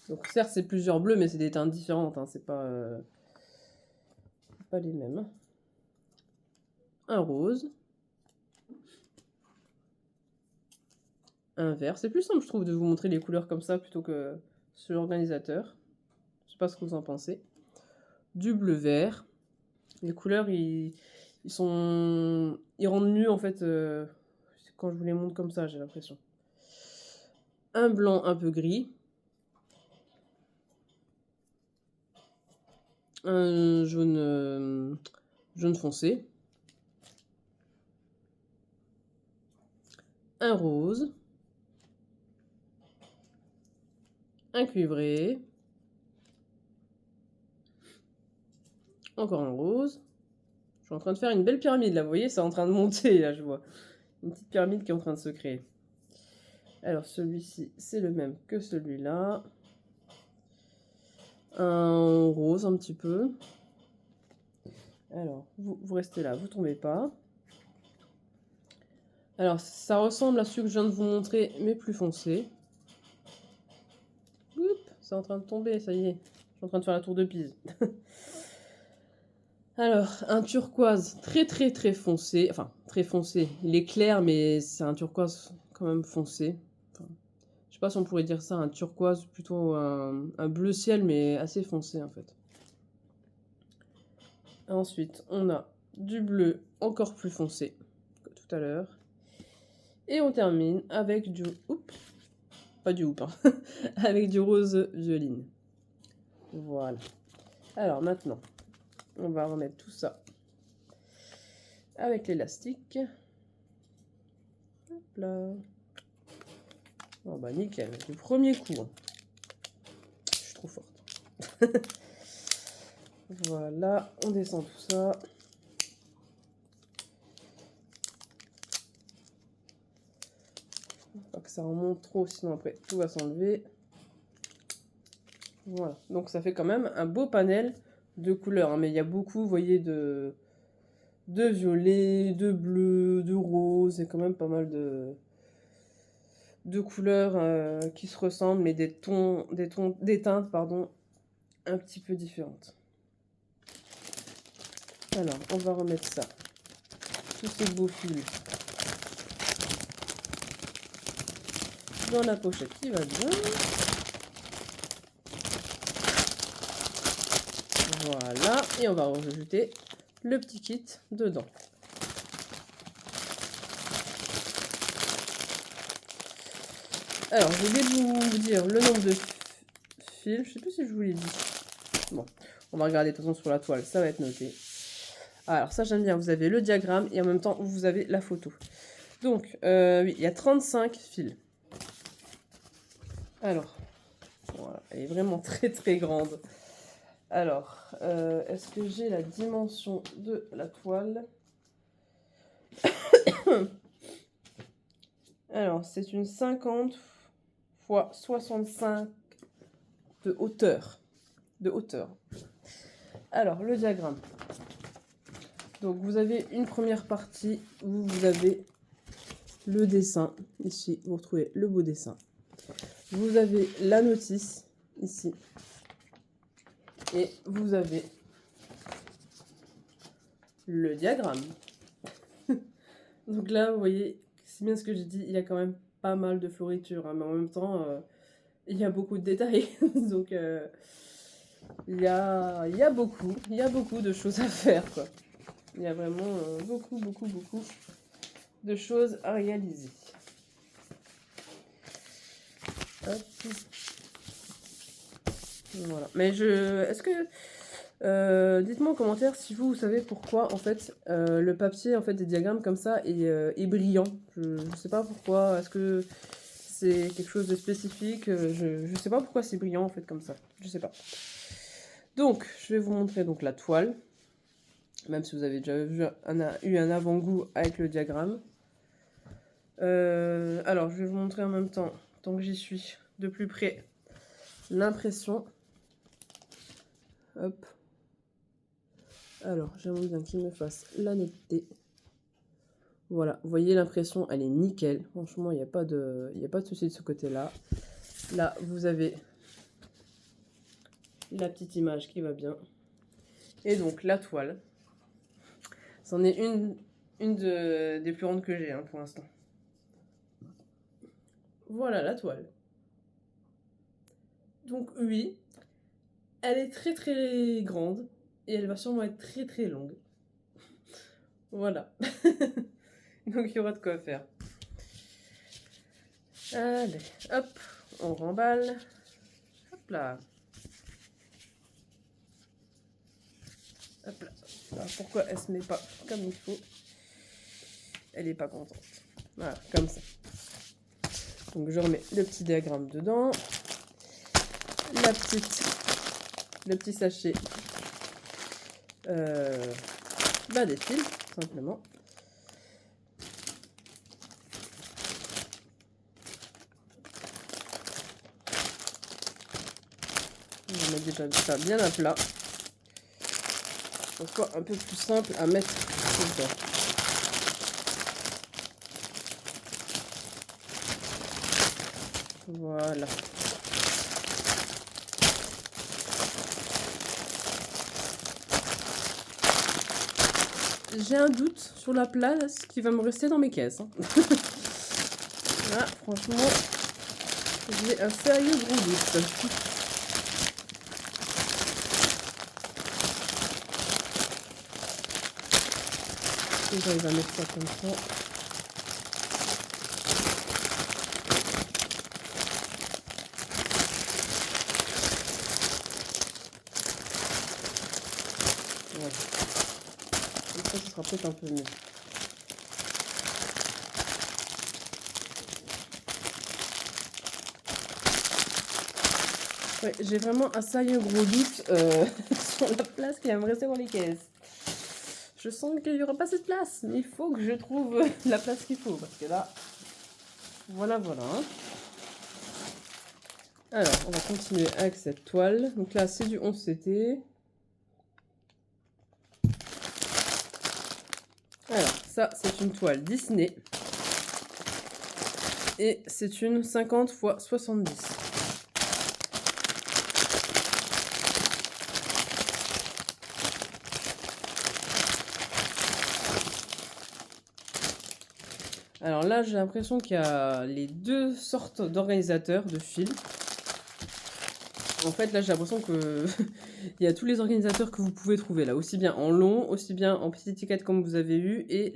Donc certes, c'est plusieurs bleus, mais c'est des teintes différentes, hein, c'est pas les mêmes. Un rose. Un vert. C'est plus simple, je trouve, de vous montrer les couleurs comme ça plutôt que sur l'organisateur. Je sais pas ce que vous en pensez. Du bleu vert. Les couleurs, ils rendent mieux, en fait, quand je vous les montre comme ça, j'ai l'impression. Un blanc un peu gris. Un jaune, jaune foncé. Un rose. Un cuivré. Encore un rose. Je suis en train de faire une belle pyramide là, vous voyez, c'est en train de monter là, je vois. Une petite pyramide qui est en train de se créer. Alors celui-ci, c'est le même que celui-là. Un rose un petit peu. Alors, vous restez là, vous tombez pas. Alors, ça ressemble à celui que je viens de vous montrer, mais plus foncé. Oups, c'est en train de tomber, ça y est. Je suis en train de faire la tour de Pise. Alors, un turquoise très foncé. Enfin, très foncé. Il est clair, mais c'est un turquoise quand même foncé. Enfin, je sais pas si on pourrait dire ça, un turquoise, plutôt un bleu ciel, mais assez foncé en fait. Ensuite, on a du bleu encore plus foncé que tout à l'heure. Et on termine avec du... Oups, pas du houp, hein. Avec du rose violine. Voilà. Alors maintenant, on va remettre tout ça avec l'élastique. Hop là. Oh bah nickel, du premier coup. Hein. Je suis trop forte. Voilà, on descend tout ça. que ça remonte trop, sinon après tout va s'enlever. Voilà, donc ça fait quand même un beau panel de couleurs, hein, mais il y a beaucoup, vous voyez, de violet, de bleu, de rose, et quand même pas mal de couleurs qui se ressemblent, mais des teintes, pardon, un petit peu différentes. Alors, on va remettre ça, tous ces beaux fils, dans la pochette qui va bien. Voilà, et on va rajouter le petit kit dedans. Alors, j'ai oublié de vous dire le nombre de fils. Je sais plus si je vous l'ai dit. Bon, on va regarder de toute façon sur la toile, ça va être noté. Alors, ça j'aime bien, vous avez le diagramme et en même temps vous avez la photo. Donc, oui, il y a 35 fils. Alors, voilà, elle est vraiment très très grande. Alors, est-ce que j'ai la dimension de la toile? Alors, c'est une 50 x 65 de hauteur. Alors, le diagramme. Donc, vous avez une première partie où vous avez le dessin. Ici, vous retrouvez le beau dessin. Vous avez la notice, ici. Et vous avez le diagramme. Donc là, vous voyez, c'est bien ce que j'ai dit, il y a quand même pas mal de floriture, hein, mais en même temps, il y a beaucoup de détails. Donc, il y a beaucoup de choses à faire, quoi. Il y a vraiment beaucoup de choses à réaliser. Hop. Voilà. Mais est-ce que dites-moi en commentaire si vous savez pourquoi en fait le papier en fait des diagrammes comme ça est brillant. Je sais pas pourquoi. Est-ce que c'est quelque chose de spécifique? Je sais pas pourquoi c'est brillant en fait comme ça. Je sais pas. Donc je vais vous montrer donc la toile. Même si vous avez déjà eu un avant-goût avec le diagramme. Alors je vais vous montrer en même temps, tant que j'y suis, de plus près l'impression. Hop. Alors, j'aimerais bien qu'il me fasse la netteté. Voilà, vous voyez l'impression, elle est nickel. Franchement, il n'y a pas de souci de ce côté-là. Là, vous avez la petite image qui va bien. Et donc, la toile. C'en est une des plus grandes que j'ai hein, pour l'instant. Voilà la toile. Donc, oui, elle est très très grande. Et elle va sûrement être très très longue. Voilà. Donc, il y aura de quoi faire. Allez, hop, on remballe. Hop là. Hop là. Alors, pourquoi elle se met pas comme il faut? Elle est pas contente. Voilà, comme ça. Donc, je remets le petit diagramme dedans. Le petit sachet des fils, tout simplement. On va mettre déjà ça bien à plat. Pour que ce soit un peu plus simple à mettre dedans. Voilà. J'ai un doute sur la place qui va me rester dans mes caisses. Hein. Là, franchement, j'ai un sérieux gros doute. J'arrive à mettre ça comme ça. Voilà. Comme ça, ce sera peut-être un peu mieux. Ouais, j'ai vraiment un sérieux gros doute sur la place qui va me rester dans les caisses. Je sens qu'il n'y aura pas cette place, mais il faut que je trouve la place qu'il faut, parce que là, Voilà, voilà. Alors, on va continuer avec cette toile. Donc là, c'est du 11 CT. Alors, ça, c'est une toile Disney. Et c'est une 50 x 70. Alors là, j'ai l'impression qu'il y a les deux sortes d'organisateurs de fils. En fait, là, j'ai l'impression que il y a tous les organisateurs que vous pouvez trouver là, aussi bien en long, aussi bien en petite étiquette comme vous avez eu, et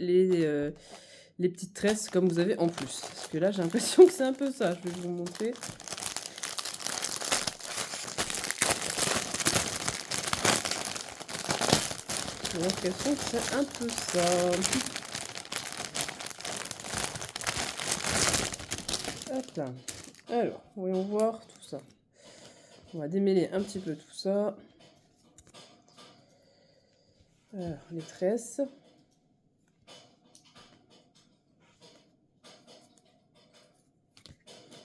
les petites tresses comme vous avez en plus. Parce que là, j'ai l'impression que c'est un peu ça. Je vais vous montrer. J'ai l'impression que c'est un peu ça. Hop là. Alors, voyons voir tout ça. On va démêler un petit peu tout ça. Alors, les tresses.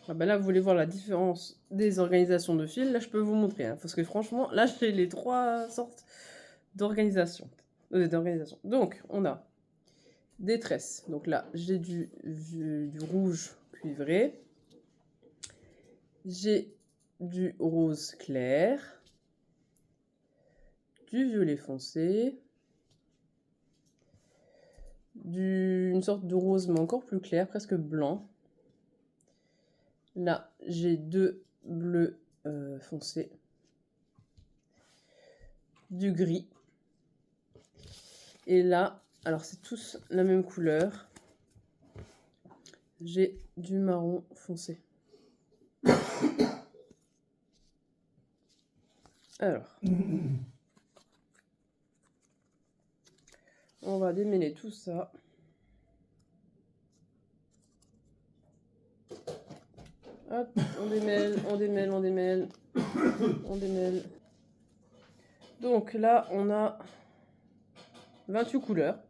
Ah ben là, vous voulez voir la différence des organisations de fils. Là, je peux vous montrer. Hein, parce que franchement, là, j'ai les trois sortes d'organisation. Donc, on a des tresses. Donc là, j'ai du rouge cuivré. J'ai du rose clair. Du violet foncé. Une sorte de rose, mais encore plus clair, presque blanc. Là, j'ai deux bleus foncés. Du gris. Et là, alors c'est tous la même couleur. J'ai du marron foncé. Alors, on va démêler tout ça. Hop, on démêle, on démêle, on démêle, on démêle. Donc là, on a 28 couleurs.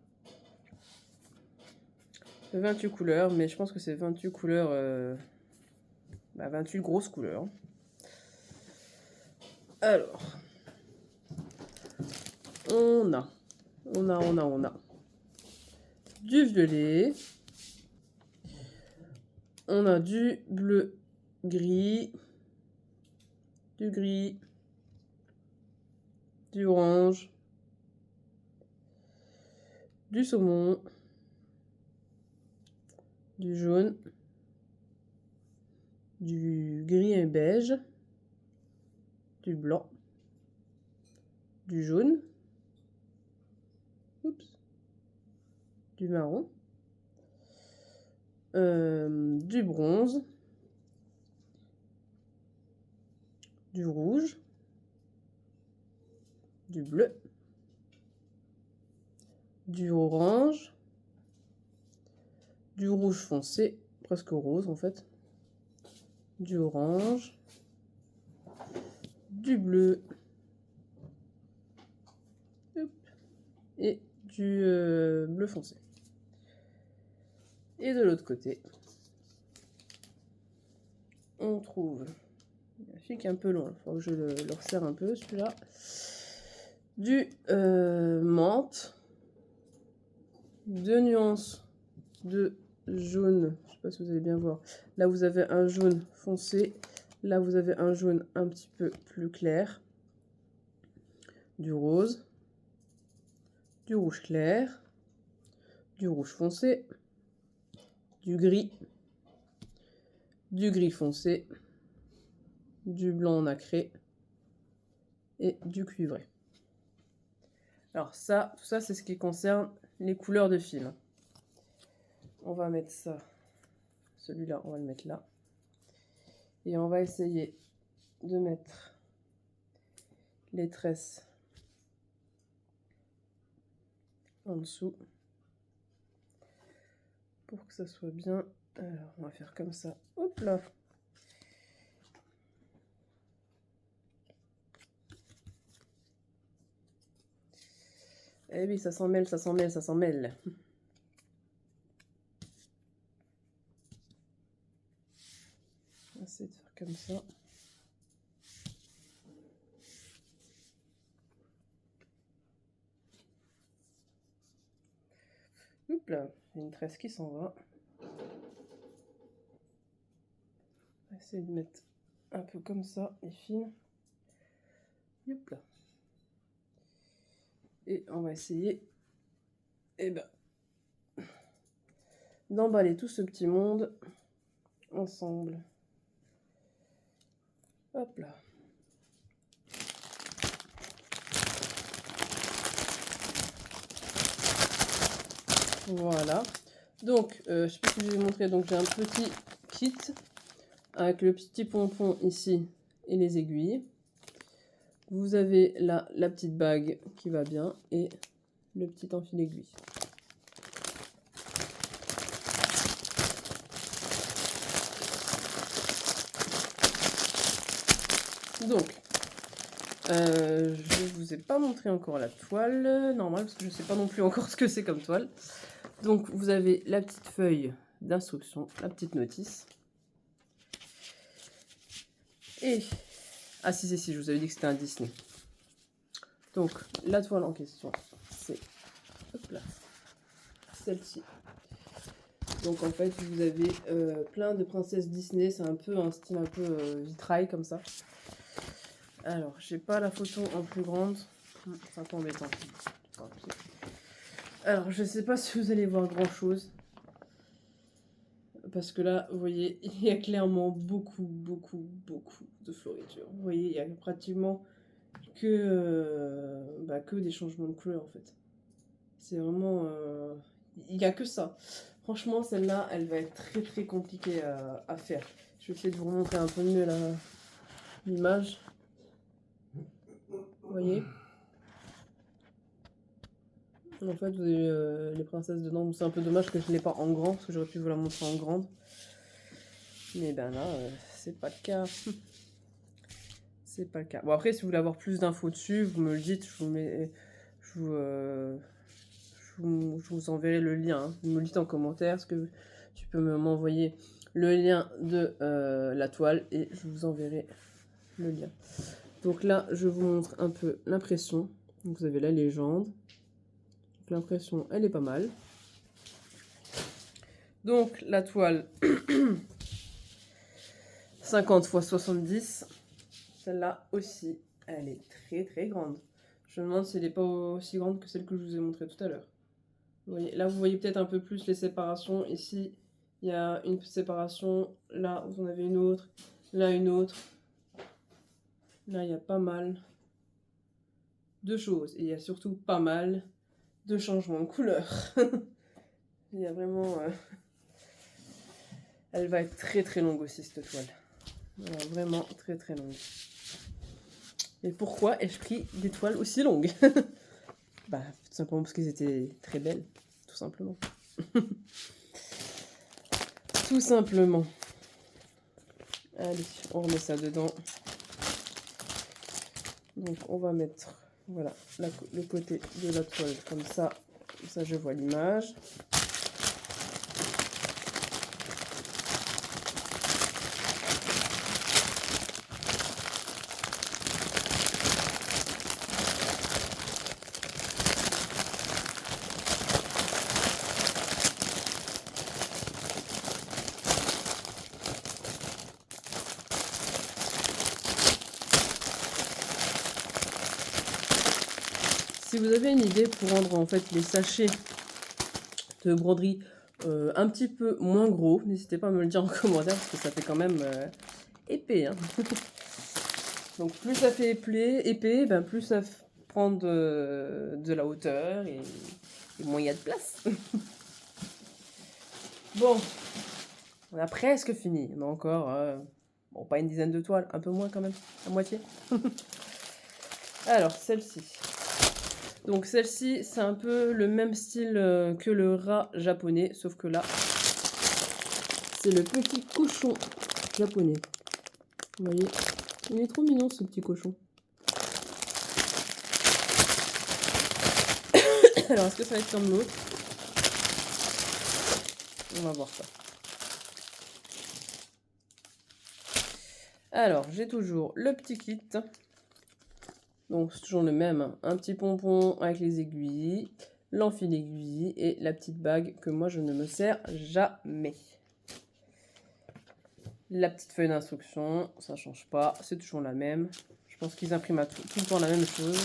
28 couleurs, mais je pense que c'est 28 couleurs, 28 grosses couleurs. Alors, on a du violet, on a du bleu gris, du gris, du orange, du saumon, du jaune, du gris et beige, du blanc, du jaune, oups, du marron, du bronze, du rouge, du bleu, du orange, du rouge foncé, presque rose en fait, du orange, du bleu, et du bleu foncé. Et de l'autre côté, on trouve, il fil qui est un peu long, il faut que je le resserre un peu celui-là, du menthe, deux nuances de jaune, je sais pas si vous allez bien voir, là vous avez un jaune foncé, là vous avez un jaune un petit peu plus clair, du rose, du rouge clair, du rouge foncé, du gris foncé, du blanc nacré et du cuivré. Alors ça, tout ça c'est ce qui concerne les couleurs de fil. On va mettre ça, celui-là on va le mettre là. Et on va essayer de mettre les tresses en dessous pour que ça soit bien. Alors on va faire comme ça, hop là. Eh oui, ça s'en mêle, ça s'en mêle, ça s'en mêle. ça. Hop là, il y a une tresse qui s'en va. On va essayer de mettre un peu comme ça, et fine. Hop là. Et on va essayer d'emballer tout ce petit monde ensemble. Hop là. Voilà. Donc, je sais pas si je vais vous montrer. Donc, j'ai un petit kit avec le petit pompon ici et les aiguilles. Vous avez là la petite bague qui va bien et le petit enfil aiguille. Donc, je vous ai pas montré encore la toile normale parce que je sais pas non plus encore ce que c'est comme toile. Donc, vous avez la petite feuille d'instruction, la petite notice. Et, ah si, je vous avais dit que c'était un Disney. Donc, la toile en question, c'est celle-ci. Donc, en fait, vous avez plein de princesses Disney. C'est un peu un style un peu vitrail comme ça. Alors, j'ai pas la photo en plus grande. C'est un peu embêtant. Alors, je sais pas si vous allez voir grand chose. Parce que là, vous voyez, il y a clairement beaucoup de floriture. Vous voyez, il y a pratiquement que des changements de couleur en fait. C'est vraiment... il n'y a que ça. Franchement, celle-là, elle va être très compliquée à faire. Je vais essayer de vous remontrer un peu mieux l'image. Vous voyez? En fait, vous avez les princesses dedans. C'est un peu dommage que je ne l'ai pas en grand, parce que j'aurais pu vous la montrer en grande. Mais ben là, c'est pas le cas. C'est pas le cas. Bon, après, si vous voulez avoir plus d'infos dessus, vous me le dites. Je vous enverrai le lien. Hein. Vous me le dites en commentaire. Parce que tu peux m'envoyer le lien de la toile et je vous enverrai le lien. Donc là, je vous montre un peu l'impression. Donc vous avez la légende. L'impression, elle est pas mal. Donc la toile 50 x 70. Celle-là aussi, elle est très grande. Je me demande si elle n'est pas aussi grande que celle que je vous ai montrée tout à l'heure. Là, vous voyez peut-être un peu plus les séparations. Ici, il y a une séparation. Là, vous en avez une autre. Là, une autre. Là, il y a pas mal de choses. Et il y a surtout pas mal de changements de couleur. Il y a vraiment... Elle va être très longue aussi, cette toile. Voilà, vraiment très longue. Et pourquoi ai-je pris des toiles aussi longues? Bah, tout simplement parce qu'elles étaient très belles, tout simplement. Tout simplement. Allez, on remet ça dedans. Donc, on va mettre, voilà, le côté de la toile comme ça. Comme ça, je vois l'image. Si vous avez une idée pour rendre en fait les sachets de broderie un petit peu moins gros, n'hésitez pas à me le dire en commentaire parce que ça fait quand même épais. Hein. Donc plus ça fait épais, ben plus ça prend de la hauteur et moins il y a de place. Bon, on a presque fini. On a encore, bon, pas une dizaine de toiles, un peu moins quand même, à moitié. Alors, celle-ci. Donc celle-ci, c'est un peu le même style que le rat japonais, sauf que là, c'est le petit cochon japonais. Vous voyez, il est trop mignon ce petit cochon. Alors, est-ce que ça va être comme l'autre? On va voir ça. Alors, j'ai toujours le petit kit. Donc, c'est toujours le même, hein. Un petit pompon avec les aiguilles, l'enfil aiguille et la petite bague que moi, je ne me sers jamais. La petite feuille d'instruction, ça change pas, c'est toujours la même. Je pense qu'ils impriment à tout le temps la même chose.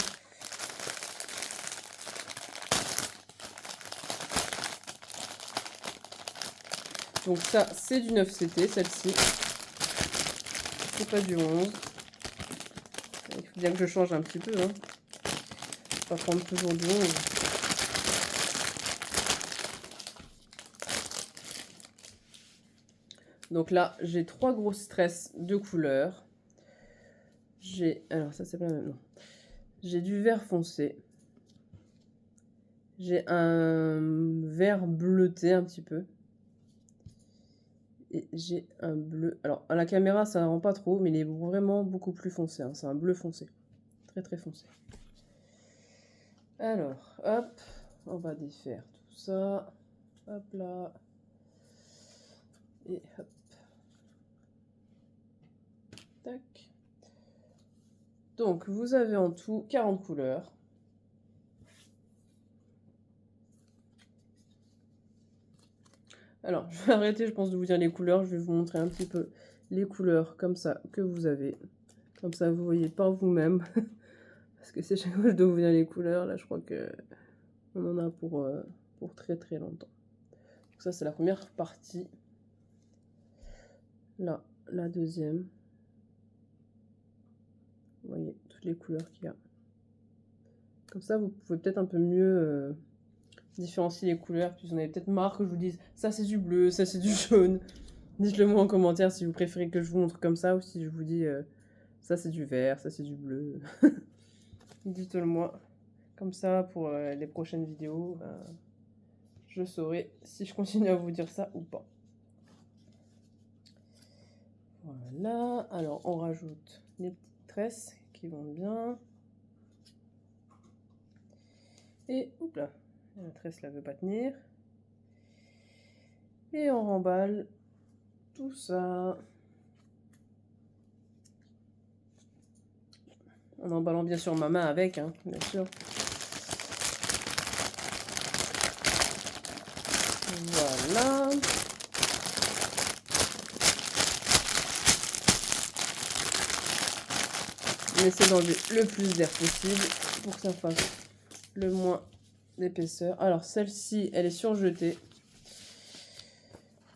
Donc ça, c'est du 9CT, celle-ci. C'est pas du 11. Il faut bien que je change un petit peu, hein. Pas prendre toujours du 11. Donc là, j'ai 3 grosses tresses de couleurs. Alors ça c'est pas la même, non. J'ai du vert foncé. J'ai un vert bleuté un petit peu. Et j'ai un bleu. Alors à la caméra ça ne rend pas trop, mais il est vraiment beaucoup plus foncé, hein. C'est un bleu foncé. Très très foncé. Alors, hop, on va défaire tout ça. Hop là. Et hop. Tac. Donc, vous avez en tout 40 couleurs. Alors, je vais arrêter, je pense, de vous dire les couleurs. Je vais vous montrer un petit peu les couleurs comme ça que vous avez. Comme ça, vous voyez par vous-même. Parce que c'est chaque fois que je dois vous dire les couleurs. Là, je crois que on en a pour très très longtemps. Donc ça, c'est la première partie. Là, la deuxième. Vous voyez toutes les couleurs qu'il y a. Comme ça, vous pouvez peut-être un peu mieux différencier les couleurs. Puis vous en avez peut-être marre que je vous dise ça c'est du bleu, ça c'est du jaune. Dites-le moi en commentaire si vous préférez que je vous montre comme ça ou si je vous dis ça c'est du vert, ça c'est du bleu. Dites-le moi. Comme ça, pour les prochaines vidéos, je saurai si je continue à vous dire ça ou pas. Voilà. Alors, on rajoute les petites tresses qui vont bien. Et, hop là, la tresse là veut pas tenir. Et on remballe tout ça. En emballant bien sûr ma main avec, hein, bien sûr. Voilà. On essaie d'enlever le plus d'air possible pour que ça fasse le moins d'épaisseur. Alors celle-ci, elle est surjetée.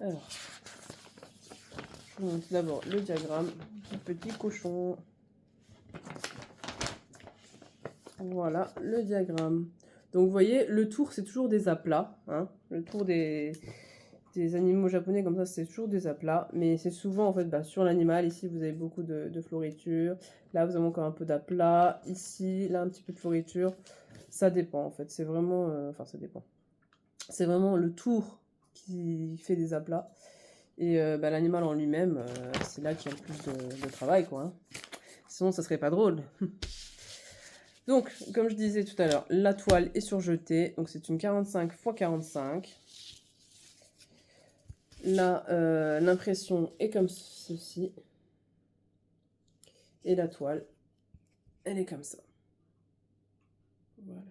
Alors, je vous montre d'abord le diagramme du petit cochon. Voilà le diagramme. Donc vous voyez, le tour c'est toujours des aplats, hein. Le tour des animaux japonais comme ça c'est toujours des aplats, mais c'est souvent en fait sur l'animal. Ici vous avez beaucoup de floriture, là vous avez encore un peu d'aplat, ici là un petit peu de floriture. Ça dépend en fait, c'est vraiment, enfin ça dépend. C'est vraiment le tour qui fait des aplats. Et l'animal en lui-même, c'est là qu'il y a le plus de travail quoi, hein. Sinon ça serait pas drôle. Donc, comme je disais tout à l'heure, la toile est surjetée. Donc, c'est une 45 x 45. Là, l'impression est comme ceci. Et la toile, elle est comme ça. Voilà.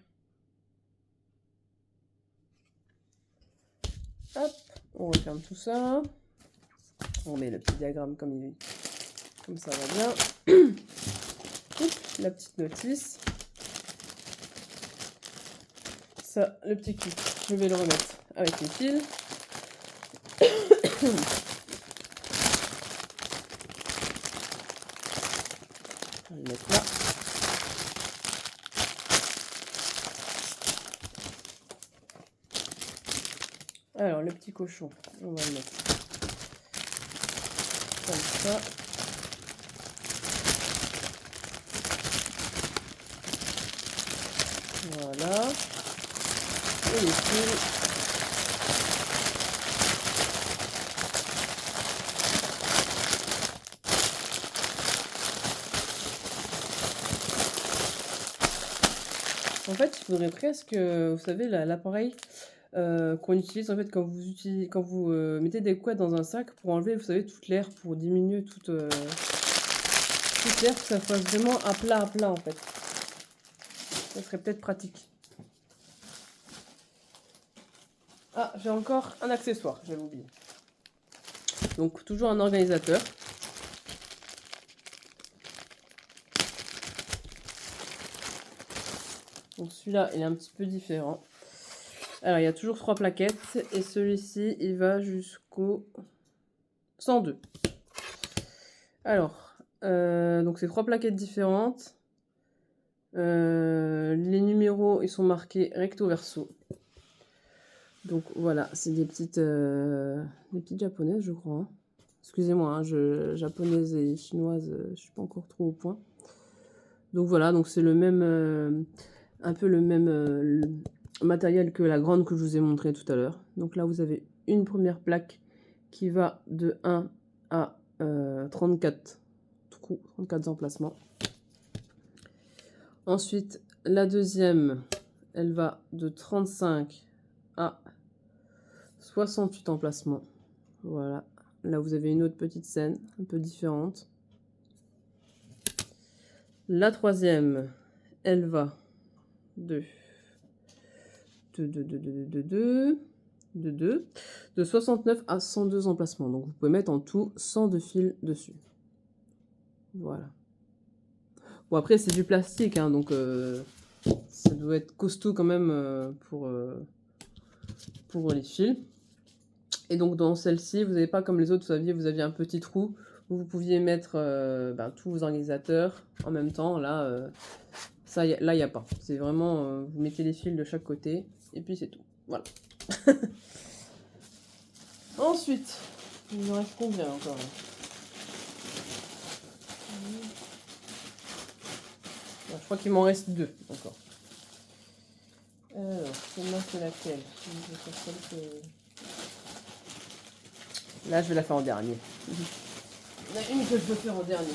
Hop, on referme tout ça. On met le petit diagramme comme ça va bien. Oups, la petite notice. Ça, le petit kit, je vais le remettre avec les fils. On va le mettre là. Alors, le petit cochon, on va le mettre comme ça. Voilà. Et les fils. En fait, il faudrait presque, vous savez, l'appareil qu'on utilise en fait quand vous mettez des couettes dans un sac pour enlever, vous savez, toute l'air, pour diminuer toute préfère que ça fasse vraiment à plat en fait. Ça serait peut-être pratique. Ah, j'ai encore un accessoire, j'avais oublié. Donc toujours un organisateur. Donc celui-là, il est un petit peu différent. Alors, il y a toujours 3 plaquettes. Et celui-ci, il va jusqu'au 102. Alors, donc c'est 3 plaquettes différentes. Les numéros, ils sont marqués recto verso. Donc voilà, c'est des petites japonaises, je crois. Hein. Excusez-moi, hein, japonaises et chinoises, je suis pas encore trop au point. Donc voilà, donc c'est le même, un peu le même matériel que la grande que je vous ai montré tout à l'heure. Donc là, vous avez une première plaque qui va de 1 à 34 trous, 34 emplacements. Ensuite, la deuxième, elle va de 35 à 68 emplacements. Voilà. Là, vous avez une autre petite scène, un peu différente. La troisième, elle va de 69 à 102 emplacements. Donc, vous pouvez mettre en tout 102 fils dessus. Voilà. Bon, après, c'est du plastique, hein, donc ça doit être costaud quand même pour les fils. Et donc, dans celle-ci, vous n'avez pas comme les autres, vous aviez un petit trou où vous pouviez mettre tous vos organisateurs en même temps. Là, là, il n'y a pas. C'est vraiment, vous mettez les fils de chaque côté et puis c'est tout. Voilà. Ensuite, il me reste combien encore? Je crois qu'il m'en reste 2 encore. Alors, celle-là, c'est laquelle? Là, je vais la faire en dernier. Il y en a une que je veux faire en dernier.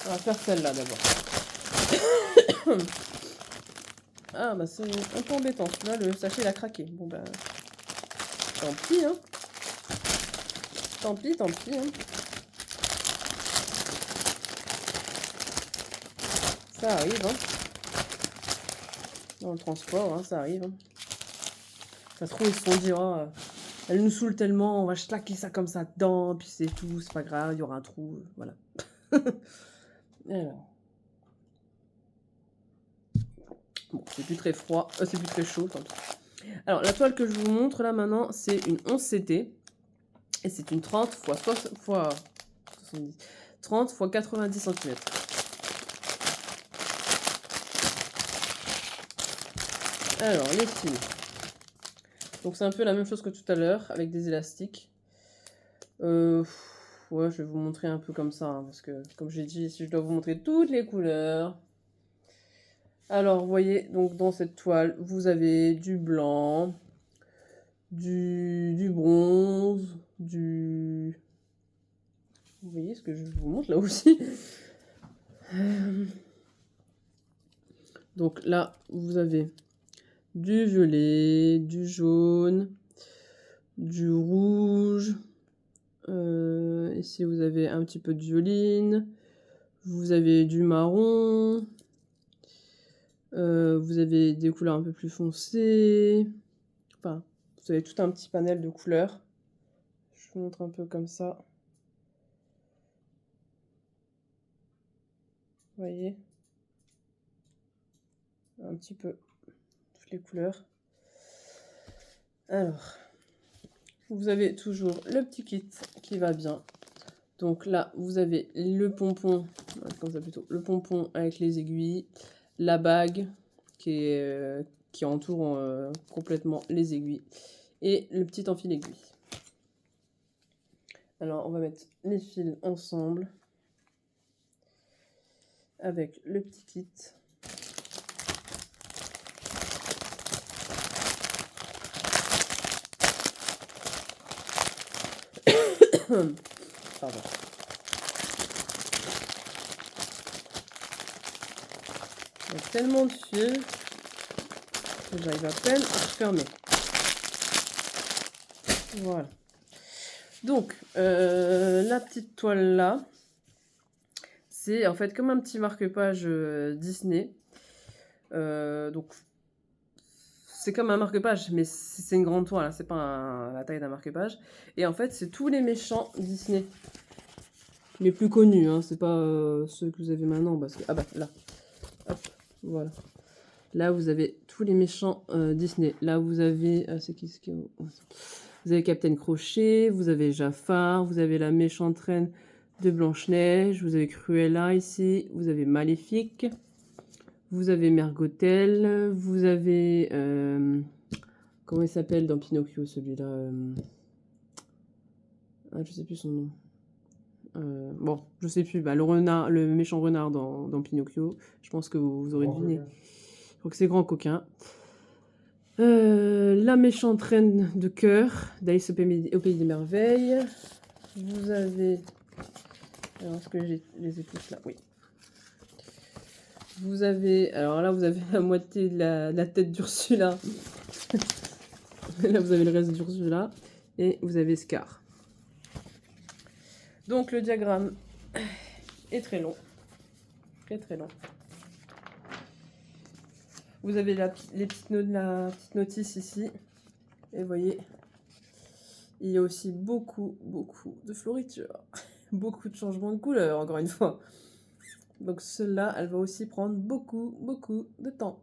On va faire celle-là d'abord. Ah, bah c'est un peu embêtant. Là, le sachet, il a craqué. Bon, bah... Tant pis, hein. Tant pis, hein. Ça arrive, hein. Dans le transport, hein, ça arrive. Hein. Ça se trouve, ils se sont dit, oh, elle nous saoule tellement, on va claquer ça comme ça dedans, puis c'est tout, c'est pas grave, il y aura un trou, voilà. Alors. Bon, c'est plus très froid, c'est plus très chaud, tant pis. Alors, la toile que je vous montre là maintenant, c'est une 11 CT. Et c'est une 30 x 70, 30 x 90 cm. Alors, les fils. Donc, c'est un peu la même chose que tout à l'heure, avec des élastiques. Ouais, je vais vous montrer un peu comme ça, hein, parce que, comme j'ai dit, si je dois vous montrer toutes les couleurs. Alors, vous voyez, donc dans cette toile, vous avez du blanc, du bronze, du... Vous voyez ce que je vous montre là aussi. Donc là, vous avez du violet, du jaune, du rouge. Ici, vous avez un petit peu de violine. Vous avez du marron. Vous avez des couleurs un peu plus foncées. Enfin, vous avez tout un petit panel de couleurs. Je vous montre un peu comme ça. Vous voyez? Un petit peu toutes les couleurs. Alors, vous avez toujours le petit kit qui va bien. Donc là, vous avez le pompon, comme ça plutôt, le pompon avec les aiguilles, la bague qui entoure complètement les aiguilles et le petit enfil aiguille. Alors, on va mettre les fils ensemble avec le petit kit. Pardon. Il y a tellement de fils que j'arrive à peine à refermer. Voilà. Donc, la petite toile là, C'est en fait comme un petit marque-page Disney. Donc c'est comme un marque-page, mais c'est une grande toile, hein, c'est pas la taille d'un marque-page. Et en fait, c'est tous les méchants Disney. Les plus connus, hein, c'est pas ceux que vous avez maintenant. Parce que... Ah bah là. Hop, voilà. Là, vous avez tous les méchants Disney. Là, vous avez... c'est qui vous avez Captain Crochet, vous avez Jafar, vous avez la méchante reine de Blanche-Neige, vous avez Cruella ici, vous avez Maléfique, vous avez Mergotel, vous avez... comment il s'appelle dans Pinocchio, celui-là ah, je sais plus son nom. Bon, je sais plus. Bah, le renard, le méchant renard dans Pinocchio. Je pense que vous aurez deviné. Je crois que c'est Grand Coquin. La méchante reine de cœur d'Alice au Pays des Merveilles. Vous avez... Alors, est-ce que les ai tous là? Oui. Vous avez... Alors là, vous avez la moitié de la tête d'Ursula. Là, vous avez le reste d'Ursula. Et vous avez Scar. Donc, le diagramme est très long. Très, très long. Vous avez la petite notice ici. Et vous voyez, il y a aussi beaucoup de floriture. Beaucoup de changements de couleur, encore une fois. Donc celle-là, elle va aussi prendre beaucoup de temps.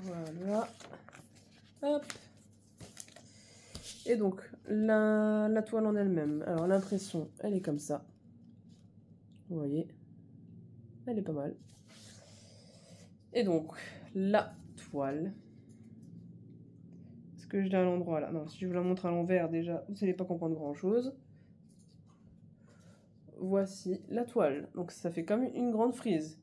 Voilà. Hop. Et donc, la toile en elle-même. Alors l'impression, elle est comme ça. Vous voyez. Elle est pas mal. Et donc, la toile. Est-ce que je l'ai à l'endroit là? Non, si je vous la montre à l'envers, déjà, vous n'allez pas comprendre grand-chose. Voici la toile. Donc ça fait comme une grande frise.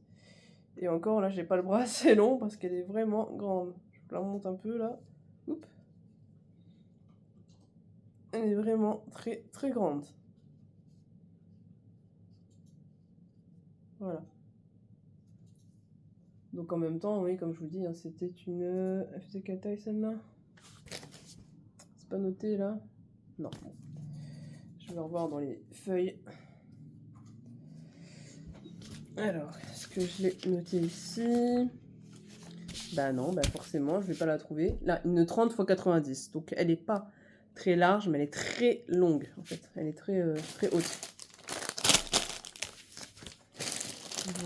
Et encore là, j'ai pas le bras assez long parce qu'elle est vraiment grande. Je vous la monte un peu là. Oups. Elle est vraiment très grande. Voilà. Donc en même temps, oui, comme je vous dis, hein, c'était une... Elle faisait quelle taille celle-là? C'est pas noté là? Non. Je vais revoir dans les feuilles. Alors, est-ce que je l'ai noté ici? Bah non, bah forcément, je vais pas la trouver. Là, une 30 x 90. Donc elle est pas très large, mais elle est très longue en fait. Elle est très haute.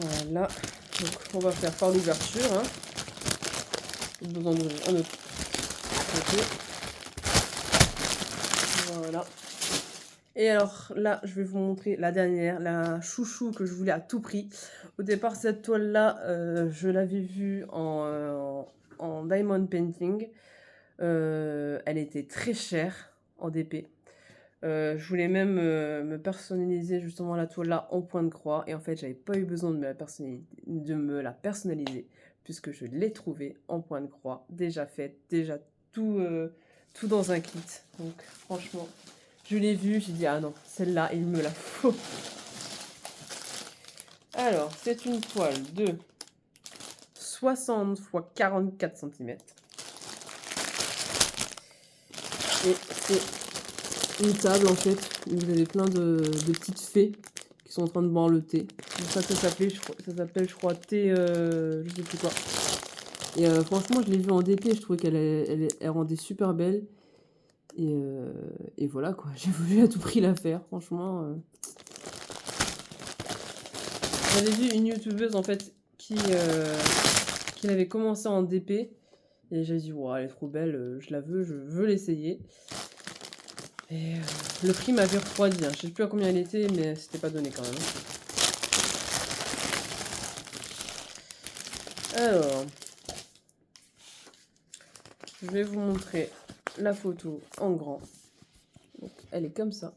Voilà. Donc on va faire par l'ouverture. Hein. Besoin d'ouvrir un autre côté. Voilà. Et alors là, je vais vous montrer la dernière, la chouchou que je voulais à tout prix. Au départ, cette toile-là, je l'avais vue en diamond painting. Elle était très chère en DP. Je voulais même me personnaliser justement la toile là en point de croix. Et en fait, j'avais pas eu besoin de me la personnaliser puisque je l'ai trouvée en point de croix, déjà faite, déjà tout dans un kit. Donc franchement, je l'ai vue, j'ai dit ah non, celle-là, il me la faut. Alors, c'est une toile de 60 x 44 cm. Et c'est une table en fait où vous avez plein de petites fées qui sont en train de boire le thé. C'est ça que ça s'appelle je crois thé je sais plus quoi. Et franchement je l'ai vue en DP, je trouvais qu'elle rendait super belle. Et voilà quoi, j'ai voulu à tout prix la faire, franchement. J'avais vu une youtubeuse en fait qui avait commencé en DP. Et j'ai dit, wow, elle est trop belle, je la veux, je veux l'essayer. Et le prix m'avait refroidi. Hein. Je sais plus à combien elle était, mais c'était pas donné quand même. Alors, je vais vous montrer la photo en grand. Donc, elle est comme ça.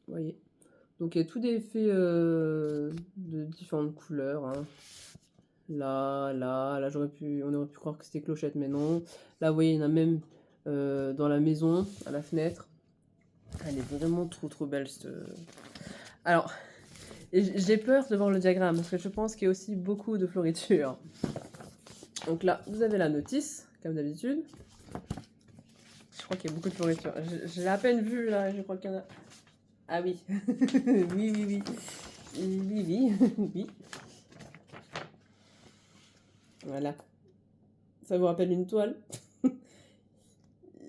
Vous voyez. Donc, il y a tout des effets de différentes couleurs. Hein. Là, on aurait pu croire que c'était clochette, mais non. Là, vous voyez, il y en a même dans la maison, à la fenêtre. Elle est vraiment trop belle. Alors, j'ai peur de voir le diagramme, parce que je pense qu'il y a aussi beaucoup de floriture. Donc là, vous avez la notice, comme d'habitude. Je crois qu'il y a beaucoup de floriture. Je l'ai à peine vue, là, je crois qu'il y en a Ah oui. Oui, oui, oui. Oui, oui, oui. Voilà. Ça vous rappelle une toile?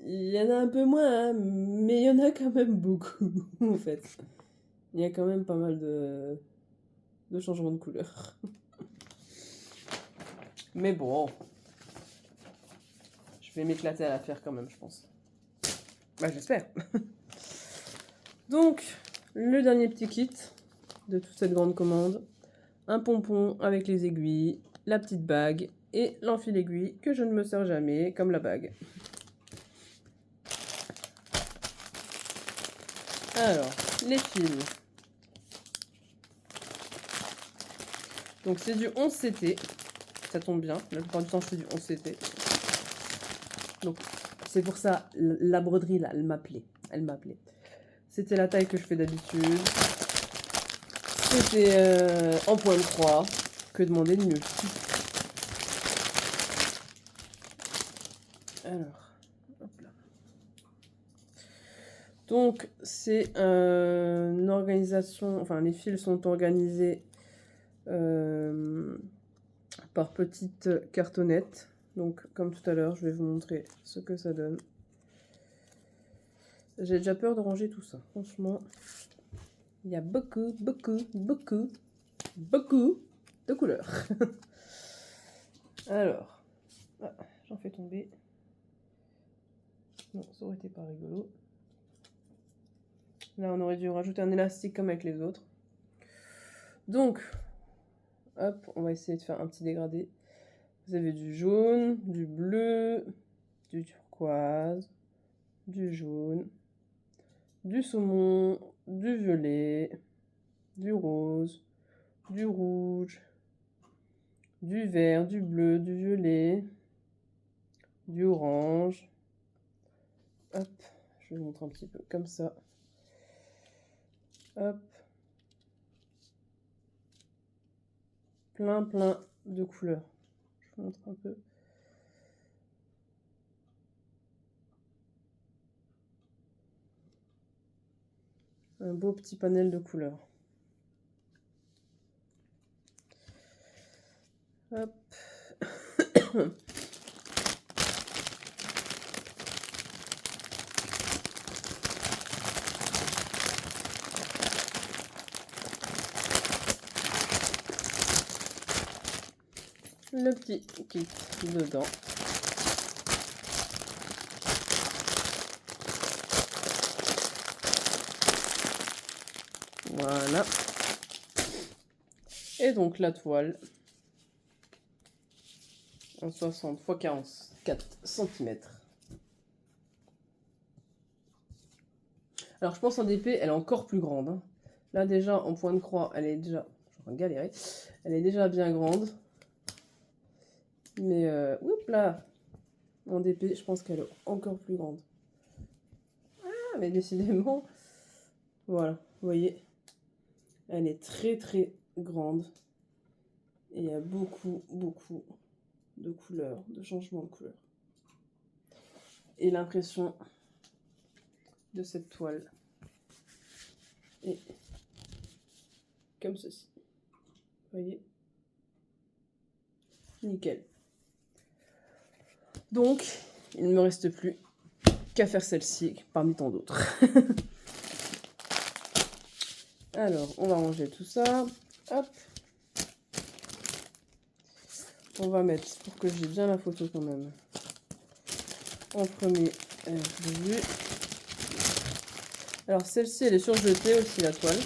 Il y en a un peu moins, hein, mais il y en a quand même beaucoup, en fait. Il y a quand même pas mal de changements de couleur. Mais bon, je vais m'éclater à la faire quand même, je pense. Bah, j'espère. Donc, le dernier petit kit de toute cette grande commande. Un pompon avec les aiguilles, la petite bague et l'enfil aiguille que je ne me sers jamais, comme la bague. Alors, les fils. Donc c'est du 11 CT. Ça tombe bien, la plupart du temps je fais du 11 CT. Donc c'est pour ça, la broderie là, elle m'appelait. Elle m'appelait. C'était la taille que je fais d'habitude. C'était en point de croix. Que demander de mieux? Alors, hop là. Donc c'est une organisation, enfin les fils sont organisés par petites cartonnettes. Donc comme tout à l'heure, je vais vous montrer ce que ça donne. J'ai déjà peur de ranger tout ça. Franchement, il y a beaucoup, beaucoup, beaucoup, beaucoup de couleurs. Alors, ah, j'en fais tomber. Non, ça aurait été pas rigolo. Là, on aurait dû rajouter un élastique comme avec les autres. Donc, hop, on va essayer de faire un petit dégradé. Vous avez du jaune, du bleu, du turquoise, du jaune, du saumon, du violet, du rose, du rouge, du vert, du bleu, du violet, du orange. Hop, je vous montre un petit peu comme ça. Hop. Plein, plein de couleurs. Je vous montre un peu. Un beau petit panel de couleurs. Hop. Le petit kit dedans. Voilà. Et donc la toile en 60 x 44 cm. Alors je pense en DP, elle est encore plus grande. Hein. Là déjà en point de croix, elle est déjà... Je vais galérer. Elle est déjà bien grande. Mais oups là, en DP, je pense qu'elle est encore plus grande. Ah, mais décidément, voilà, vous voyez, elle est très très grande. Et il y a beaucoup, beaucoup de couleurs, de changements de couleurs. Et l'impression de cette toile est comme ceci. Vous voyez? Nickel. Donc, il ne me reste plus qu'à faire celle-ci parmi tant d'autres. Alors, on va ranger tout ça. Hop. On va mettre, pour que j'ai bien la photo quand même, en premier vue. Alors, celle-ci, elle est surjetée aussi, la toile.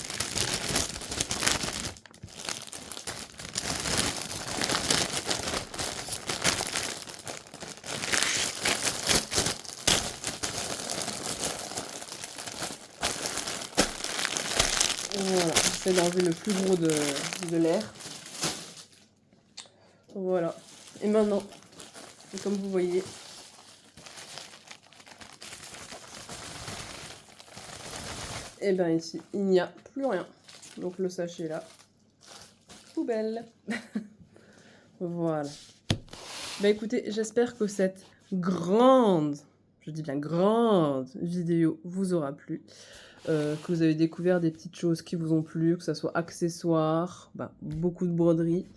Voilà, j'essaie d'enlever le plus gros de l'air. Voilà. Et maintenant, comme vous voyez, et bien ici, il n'y a plus rien. Donc le sachet là, poubelle. Voilà. Bah écoutez, j'espère que cette grande, je dis bien grande vidéo vous aura plu. Que vous avez découvert des petites choses qui vous ont plu, que ça soit accessoires, beaucoup de broderies,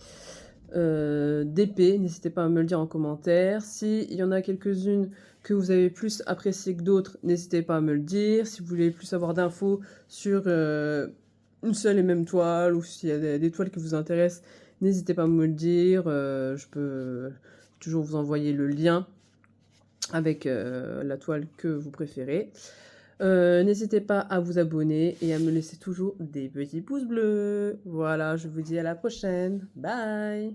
d'épées, n'hésitez pas à me le dire en commentaire. S'il y en a quelques-unes que vous avez plus appréciées que d'autres, n'hésitez pas à me le dire. Si vous voulez plus avoir d'infos sur une seule et même toile, ou s'il y a des toiles qui vous intéressent, n'hésitez pas à me le dire. Je peux toujours vous envoyer le lien avec la toile que vous préférez. N'hésitez pas à vous abonner et à me laisser toujours des petits pouces bleus. Voilà, je vous dis à la prochaine. Bye!